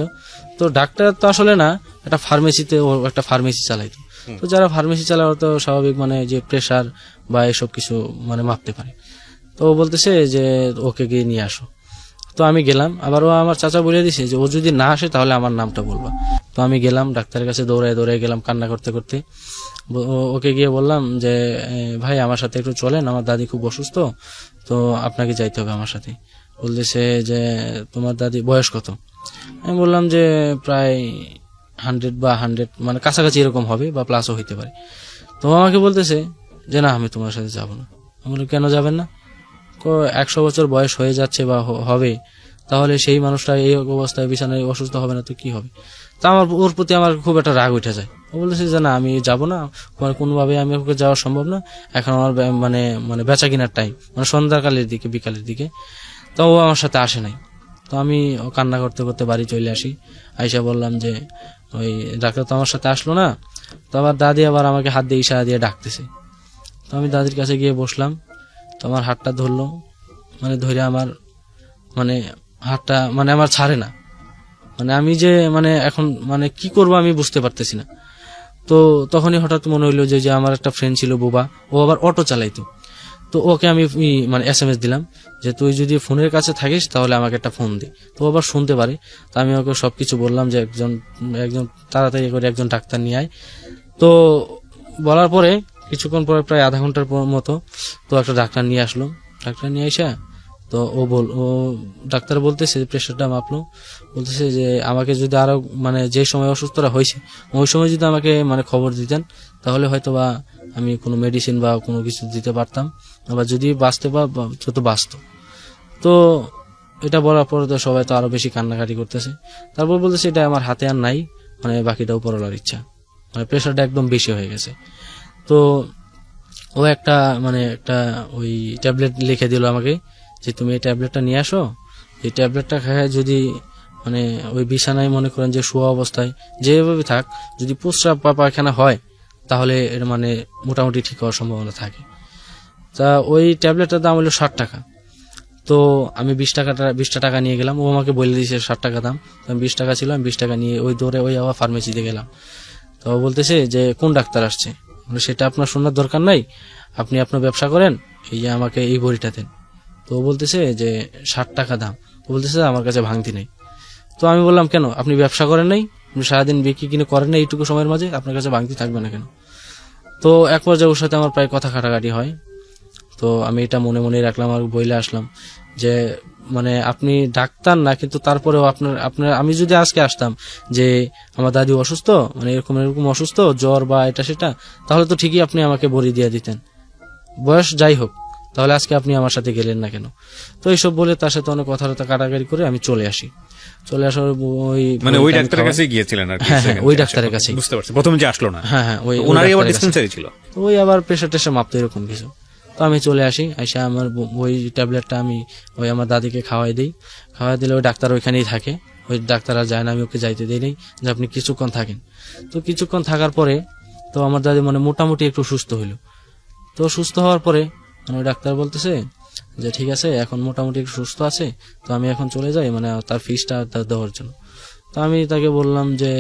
তো ডাক্তার তো আসলে না, একটা ফার্মেসিতে, ও একটা ফার্মেসি চালাইতো। তো যারা ফার্মেসি চালায় তো স্বাভাবিক মানে যে প্রেসার বা এসব কিছু মানে মাপতে পারে। তো ও বলতেছে যে ওকে গিয়ে নিয়ে আসো। তো আমি গেলাম, আবার ও আমার চাচা বলে দিছে যে ও যদি না আসে তাহলে আমার নামটা বলবা। তো আমি গেলাম ডাক্তারের কাছে, দৌড়ায় দৌড়ায় গেলাম কান্না করতে করতে। ওকে গিয়ে বললাম যে ভাই আমার সাথে একটু চলেন, আমার দাদি খুব অসুস্থ, তো আপনাকে যাইতে হবে আমার সাথে। বলতেছে যে তোমার দাদি বয়স কত? আমি বললাম যে প্রায় 100 বা 100 মানে কাছাকাছি এরকম হবে বা প্লাসও হইতে পারে। তো আমাকে বলতেছে যে না আমি তোমার সাথে যাব না। আমি বললাম কেন যাবেন না? 100 বছর বয়স হয়ে যাচ্ছে বা হবে, তাহলে সেই মানুষটা এই অবস্থায় বিছানায় অসুস্থ হবে না তো কি হবে? তা আমার ওর প্রতি আমার খুব একটা রাগ উঠে যায়। ও বলতেছে যে না আমি যাব না, কোনোভাবে আমি ওকে যাওয়া সম্ভব না, এখন আমার মানে মানে বেচা কিনার টাইম, মানে সন্ধ্যাকালের দিকে বিকালের দিকে। তো ও আমার সাথে আসে নাই। তো আমি কান্না করতে করতে বাড়ি চলে আসি। আইসা বললাম যে ওই ডাক্তার তো আমার সাথে আসলো না। তো আবার দাদি আবার আমাকে হাত দিয়ে ইশারা দিয়ে ডাকতেছে। তো আমি দাদির কাছে গিয়ে বসলাম। তো আমার হাতটা ধরলো, মানে ধরে আমার মানে হাতটা মানে আমার ছাড়ে না। মানে আমি যে মানে এখন মানে কি করব আমি বুঝতে পারতেছি না। তো তখনই হঠাৎ মনে হইলো যে আমার একটা ফ্রেন্ড ছিল বোবা, ও আবার অটো চালাইতো। তো ওকে আমি মানে SMS দিলাম যে তুই যদি ফোনের কাছে থাকিস তাহলে আমাকে একটা ফোন দে। তো আবার শুনতে পারে। তো আমি ওকে সবকিছু বললাম যে একজন তাড়াতাড়ি করে একজন ডাক্তার নিয়ে আয়। তো বলার পরে কিছুক্ষণ পরে প্রায় আধা ঘন্টার মতো তো একটা ডাক্তার নিয়ে আসলো। ডাক্তার নিয়ে আসা তো ও ডাক্তার বলতেছে প্রেশারটা মাপলো, বলতেছে যে আমাকে যদি আরো মানে যে সময় অসুস্থরা হয়েছে ওই সময় যদি আমাকে মানে খবর দিতেন তাহলে হয়তো বা আমি কোনো মেডিসিন বা কোনো কিছু দিতে পারতাম, আবার যদি বাঁচতে বা যত বাঁচত। তো এটা বলার পরে তো সবাই তো আরো বেশি কান্নাকাটি করতেছে। তারপর বলতেছে এটা আমার হাতে আর নাই, মানে বাকিটাও পড়ার ইচ্ছা, মানে প্রেশারটা একদম বেশি হয়ে গেছে। তো ও একটা মানে একটা ওই ট্যাবলেট লিখে দিল আমাকে যে তুমি এই ট্যাবলেটটা নিয়ে আসো, এই ট্যাবলেটটা খায় যদি মানে ওই বিছানায় মনে করেন যে শোয়া অবস্থায় যেভাবে থাক, যদি প্রস্রাব বা পায়খানা হয় তাহলে এর মানে মোটামুটি ঠিক হওয়ার সম্ভাবনা থাকে। তা ওই ট্যাবলেটটার দাম হলো 60 টাকা। তো আমি 20 টাকা নিয়ে গেলাম। ও আমাকে বলে দিয়েছে 60 টাকা দাম। আমি 20 টাকা ছিল, আমি 20 টাকা নিয়ে ওই দৌড়ে ওই আবার ফার্মেসিতে গেলাম। তো বলতেছে যে কোন ডাক্তার আসছে, সেটা আপনার শোনার দরকার নাই, আপনি আপনার ব্যবসা করেন, এই যে আমাকে এই বড়িটা দেন। তো বলতেছে যে 60 টাকা দাম। ও বলতেছে আমার কাছে ভাঙতি নেই। তো আমি বললাম কেন, আপনি ব্যবসা করেন নাই, আপনি সারাদিন বিক্রি কিনে করেন না, এইটুকু সময়ের মাঝে আপনার কাছে ভাঙতি থাকবে না কেন? তো এক পর্যায়ে ওর সাথে আমার প্রায় কথা কাটাকাটি হয়। তো আমি এটা মনে মনে রাখলাম আর বইলে আসলাম যে মানে আপনি ডাক্তার না, কিন্তু তারপরেও আপনার আমি যদি আজকে আসতাম যে আমার দাদি অসুস্থ, মানে এরকম এরকম অসুস্থ, জ্বর বা এটা সেটা, তাহলে তো ঠিকই আপনি আমাকে বড়ি দিয়ে দিতেন, বয়স যাই হোক, তাহলে আজকে আপনি আমার সাথে গেলেন না কেন? তো এইসব বলে তার সাথে অনেক কথাবার্তা কাটাকাটি করে আমি চলে আসি। চলে আসার ওই মানে ওই ডাক্তারের কাছে গিয়েছিলেন আর কি? হ্যাঁ, ওই ডাক্তারের কাছে। বুঝতে পারছি, প্রথমে যে আসলো না। হ্যাঁ ওই ওনারই আবার ডিসপেন্সারি ছিল। তো ওই আবার প্রেশার টেশার মাপতো এরকম কিছু। তো আমি চলে আসি, আইসা আমার ওই ট্যাবলেটটা আমি ওই আমার দাদিকে খাওয়াই দিই। খাওয়াই দিলে ওই ডাক্তার ওইখানেই থাকে, ওই ডাক্তার আর যায় না, আমি ওকে যাইতে দিই নেই যে আপনি কিছুক্ষণ থাকেন। তো কিছুক্ষণ থাকার পরে তো আমার দাদি মানে মোটামুটি একটু সুস্থ হইল। তো সুস্থ হওয়ার পরে মানে ওই ডাক্তার বলতেছে যে ঠিক আছে এখন মোটামুটি একটু সুস্থ আছে, তো আমি এখন চলে যাই মানে তার ফিসটা দেওয়ার জন্য। তো আমি তাকে বললাম যে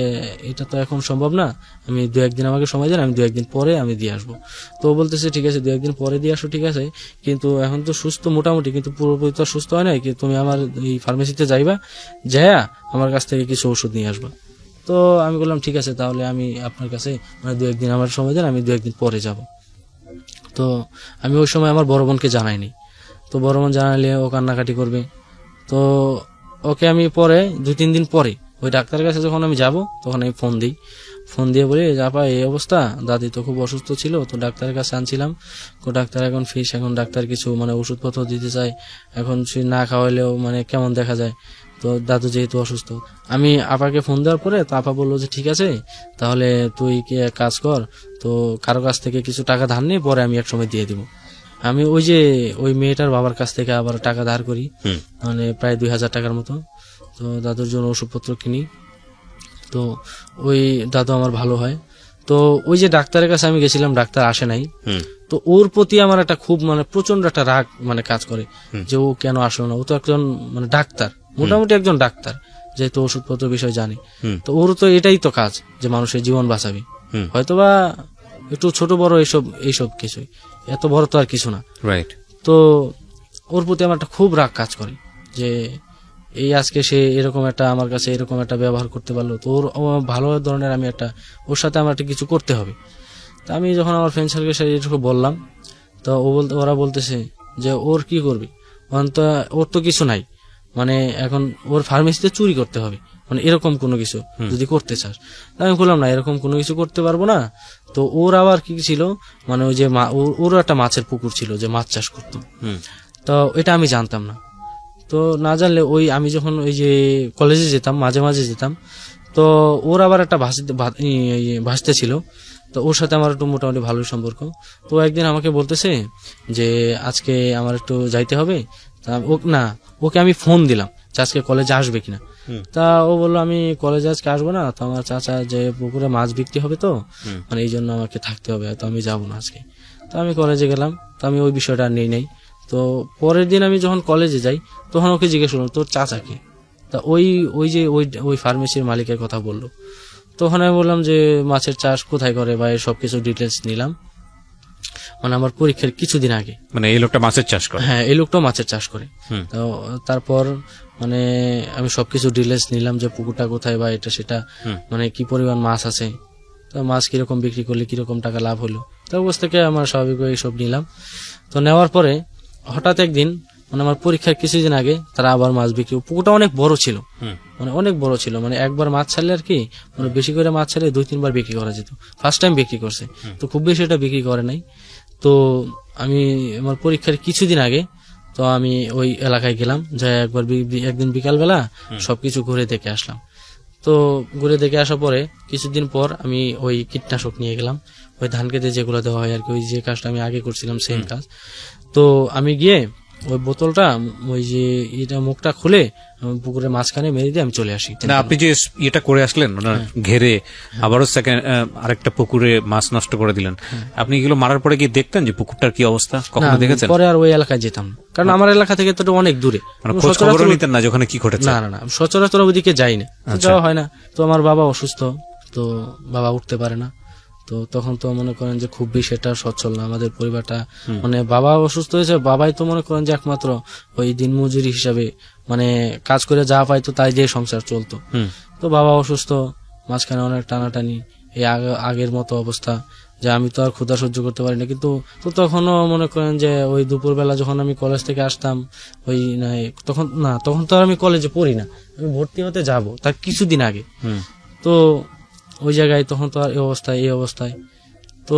এটা তো এখন সম্ভব না, আমি 2-1 দিন আমাকে সময় দেন, আমি 2-1 দিন পরে আমি দিয়ে আসবো। তো বলতেছে ঠিক আছে 2-1 দিন পরে দিয়ে আসো, ঠিক আছে, কিন্তু এখন তো সুস্থ মোটামুটি, কিন্তু পুরোপুরি তো সুস্থ হয় নাই, তুমি আমার এই ফার্মেসিতে যাইবা, যাইয়া আমার কাছ থেকে কিছু ওষুধ নিয়ে আসবা। তো আমি বললাম ঠিক আছে তাহলে আমি আপনার কাছে মানে 2-1 দিন আমার সময় দেন, আমি 2-1 দিন পরে যাব। তো আমি ওই সময় আমার বড় বোনকে জানাইনি। তো বড় বোন জানাইলে ও কান্নাকাটি করবে। তো ওকে আমি পরে 2-3 দিন পরে ওই ডাক্তারের কাছে যখন আমি যাব তখন আমি ফোন দিই। ফোন দিয়ে বলি আপা এই অবস্থা, দাদি তো খুব অসুস্থ ছিল, তো ডাক্তারের কাছে আনছিলাম, ডাক্তার এখন ফিস, এখন ডাক্তার কিছু মানে ওষুধপত্র দিতে চায়, এখন সে না খাওয়াইলেও মানে কেমন দেখা যায়। তো তো দাদু যেহেতু অসুস্থ, আমি আপাকে ফোন দেওয়ার পরে তো আপা বললো যে ঠিক আছে তাহলে তুই কি এক কাজ কর, তো কারো কাছ থেকে কিছু টাকা ধার নিয়ে পরে আমি এক সময় দিয়ে দিব। আমি ওই মেয়েটার বাবার কাছ থেকে আবার টাকা ধার করি, মানে প্রায় 2000 টাকার মতো। তো দাদুর জন্য ওষুধপত্র কিনি। তো ওই দাদু আমার ভালো হয়। তো ওই যে ডাক্তারের কাছে আমি গেছিলাম, ডাক্তার আসে নাই। তো ওর প্রতি আমার একটা খুব মানে প্রচন্ড একটা রাগ মানে কাজ করে যে ও কেন আসলো না। ও তো একজন মানে ডাক্তার, মোটামুটি একজন ডাক্তার, যেহেতু ওষুধপত্র বিষয় জানি। তো ওর তো এটাই তো কাজ যে মানুষের জীবন বাঁচাবে, হয়তোবা একটু ছোট বড় এইসব কিছুই, এত বড় তো আর কিছু না। রাইট। তো ওর প্রতি আমার একটা খুব রাগ কাজ করে যে এই আজকে সে এরকম একটা আমার কাছে এরকম একটা ব্যবহার করতে পারলো, তো ওর ভালো ধরনের আমি একটা ওর সাথে আমার একটা কিছু করতে হবে। তা আমি যখন আমার ফ্রেন্ড সার্কেলের সাথে এটুকু বললাম, তো ওরা বলতেছে যে ওর কি করবি, ওর তো কিছু নাই, মানে এখন ওর ফার্মেসিতে চুরি করতে হবে, মানে এরকম কোনো কিছু যদি করতে চাস। আমি বললাম না, এরকম কোনো কিছু করতে পারবো না। তো ওর আবার কি ছিল, মানে ওই যে ওরও একটা মাছের পুকুর ছিল, যে মাছ চাষ করতো। তো এটা আমি জানতাম না। তো না জানলে আমি যখন ওই যে কলেজে যেতাম, মাঝে মাঝে যেতাম, তো ওর আবার একটা ভাসতে ছিল। তো ওর সাথে আমার একটু মোটামুটি ভালোই সম্পর্ক। তো একদিন আমাকে বলতেছে যে আজকে আমার একটু যাইতে হবে। তা ওকে আমি ফোন দিলাম যে আজকে কলেজে আসবে কিনা। তা ও বললো আমি কলেজে আজকে আসবো না, তো আমার চাচা যে পুকুরে মাছ বিক্রি হবে, তো মানে এই জন্য আমাকে থাকতে হবে, তো আমি যাবো না আজকে। তো আমি কলেজে গেলাম, তো আমি ওই বিষয়টা আর নেই নাই। তো পরের দিন আমি যখন কলেজে যাই তখন ওকে জিজ্ঞেস করলাম তোর চাচাকে। তা ওই ফার্মেসির মালিকের কথা বললো। তখন আমি বললাম যে মাছের চাষ কোথায় করে বা সবকিছু ডিটেলস নিলাম, মানে আমার পরীক্ষার কিছুদিন আগে। মানে এই লোকটা মাছের চাষ করে? হ্যাঁ, এই লোকটাও মাছের চাষ করে। তো তারপর মানে আমি সবকিছু ডিটেলস নিলাম যে পুকুরটা কোথায় বা এটা সেটা, মানে কি পরিমাণ মাছ আছে, তো মাছ কিরকম বিক্রি করলে কিরকম টাকা লাভ হলো, তো অবস্থা থেকে আমার স্বাভাবিকভাবে সব নিলাম। তো নেওয়ার পরে হঠাৎ একদিন মানে আমার পরীক্ষার কিছুদিন আগে তারা আবার মাছ বিক্রি, পুকুরটা অনেক বড় ছিল, মানে অনেক বড় ছিল, মানে একবার মাছ ছাড়লে আর কি, মানে বেশি করে মাছ ছাড়লে 2-3 বার বিক্রি করা যেত। ফার্স্ট টাইম বিক্রি করছে, তো খুব বেশি এটা বিক্রি করে নাই। তো আমি আমার পরীক্ষার কিছুদিন আগে তো আমি ওই এলাকায় গেলাম, যাই একদিন বিকালবেলা সবকিছু ঘুরে দেখে আসলাম। তো ঘুরে দেখে আসার পরে কিছুদিন পর আমি ওই কীটনাশক নিয়ে গেলাম, ওই ধান খেতে যেগুলো দেওয়া হয় আর কি, ওই যে কাজটা আমি আগে করছিলাম সেম কাজ। তো আমি গিয়ে ওই বোতলটা ওই যে এটা মুখটা খুলে পুকুরের মাঝখানে মেরে দিয়ে আমি চলে আসি। না, আপনি যে এটা করে আসলেন ওনার ঘেরে, আবারও আরেকটা পুকুরে মাছ নষ্ট করে দিলেন, আপনি এগুলো মারার পরে কি দেখতেন যে পুকুরটার কি অবস্থা? কখনো দেখেছেন? পরে আর ওই এলাকায় যেতাম না, কারণ আমার এলাকা থেকে তো অনেক দূরে, খোঁজ খবরও নিতেন না ওখানে কি ঘটেছে? না, সচরাচর ওইদিকে যাই না, যাওয়া হয় না। তো আমার বাবা অসুস্থ, তো বাবা উঠতে পারে না। তো তখন তো মনে করেন যে খুব বেশি এটা সচ্ছল না আমাদের পরিবারটা, মানে বাবা অসুস্থ হয়েছে, বাবাই তো মনে করেন যে একমাত্র ওই দিনমজুরি হিসাবে মানে কাজ করে যা পাইতো তাই দিয়ে সংসার চলতো। তো বাবা অসুস্থ, মাঝখানে অনেক টানাটানি, এই আগের মতো অবস্থা যে আমি তো আর ক্ষুধা সহ্য করতে পারি না। কিন্তু তো তখনও মনে করেন যে ওই দুপুরবেলা যখন আমি কলেজ থেকে আসতাম, ওই তখন তো আর আমি কলেজে পড়ি না, আমি ভর্তি হতে যাব তার কিছুদিন আগে। তো ওই জায়গায় তখন তো আর এই অবস্থায় তো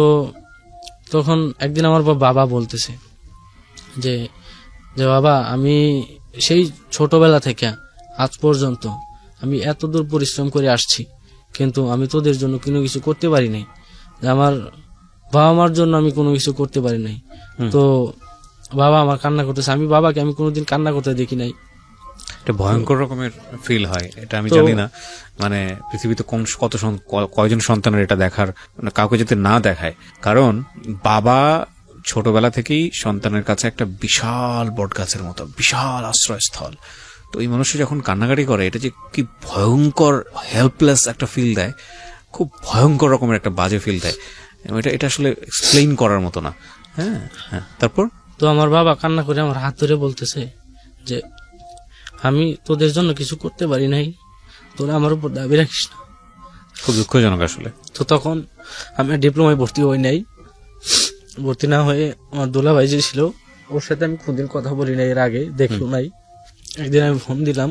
তখন একদিন আমার বাবা বলতেছে যে বাবা আমি সেই ছোটবেলা থেকে আজ পর্যন্ত আমি এত দূর পরিশ্রম করে আসছি, কিন্তু আমি তোদের জন্য কোনো কিছু করতে পারি নাই, আমার বাবা মার জন্য আমি কোনো কিছু করতে পারি নাই। তো বাবা আমার কান্না করতেছে, আমি বাবাকে আমি কোনোদিন কান্না করতে দেখি নাই। এটা ভয়ঙ্কর রকমের ফিল হয়, এটা আমি জানি না মানে পৃথিবীতে কয়জন সন্তানের এটা দেখার, মানে কাউকে যাতে না দেখায়। কারণ বাবা ছোটবেলা থেকেই সন্তানের কাছে একটা বিশাল বট গাছের মতো, বিশাল আশ্রয়স্থল। তো এই মানুষটা যখন কান্নাকাটি করে, এটা যে কি ভয়ঙ্কর হেল্পলেস একটা ফিল দেয়, খুব ভয়ঙ্কর রকমের একটা বাজে ফিল দেয়, এটা আসলে এক্সপ্লেইন করার মতো না। হ্যাঁ, তারপর তো আমার বাবা কান্না করে আমার হাত ধরে বলতেছে যে আমি তোদের জন্য কিছু করতে পারি নাই, তোরা আমার উপর দাবি রাখিস না। খুব দুঃখজনক আসলে। তো তখন আমি ডিপ্লোমায় ভর্তি হই নাই, ভর্তি না হয়ে আমার দোলা ভাই যে ছিল ওর সাথে আমি কোনদিন কথা বলি নাই, এর আগে দেখলো নাই। একদিন আমি ফোন দিলাম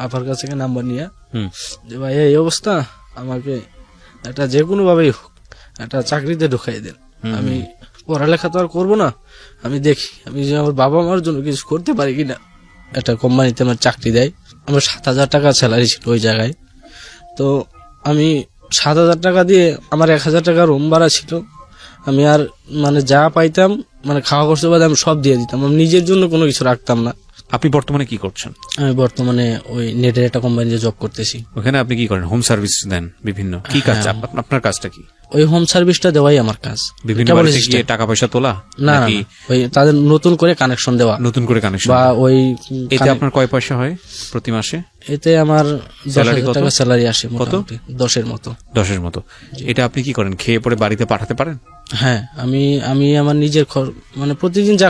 আপার কাছে নাম্বার নিয়ে, যে ভাই এই অবস্থা, আমাকে একটা যে কোনো ভাবেই হোক একটা চাকরিতে ঢুকাই দেন, আমি পড়ালেখা তো আর করবো না, আমি দেখি আমি যে আমার বাবা মার জন্য কিছু করতে পারি কিনা, একটা কোম্পানিতে আমার চাকরি দেয়। আমার 7,000 টাকা স্যালারি ছিল ওই জায়গায়। তো আমি 7,000 টাকা দিয়ে আমার 1,000 টাকা রুম ভাড়া ছিল। আমি আর মানে যা পাইতাম মানে খাওয়া খরচ বাদে আমি সব দিয়ে দিতাম, আমি নিজের জন্য কোনো কিছু রাখতাম না। আপনি বর্তমানে কি করছেন? আমি বর্তমানে ওই নেটের একটা কোম্পানিতে জব করতেছি। ওখানে আপনি কি করেন? হোম সার্ভিস দেন বিভিন্ন, কি কাজ? আপনার কাজটা কি? ওই হোম সার্ভিসটা দেওয়াই আমার কাজ। বিভিন্ন কেবল বাড়িতে গিয়ে system। টাকা পয়সা তোলা না না, নাকি না, ওই তাদের নতুন করে কানেকশন দেওয়া নতুন করে কানেকশন? বা ওই এতে আপনার কয় পয়সা হয় প্রতি মাসে? এতে আমার Salary 10,000 কত? টাকা স্যালারি আসে কত? মোটামুটি 10-এর মতো। 10-এর মতো। এটা আপনি কি করেন? খেয়ে পরে বাড়িতে পাঠাতে পারেন? হ্যাঁ, আমি আমার নিজের মানে প্রতিদিন যা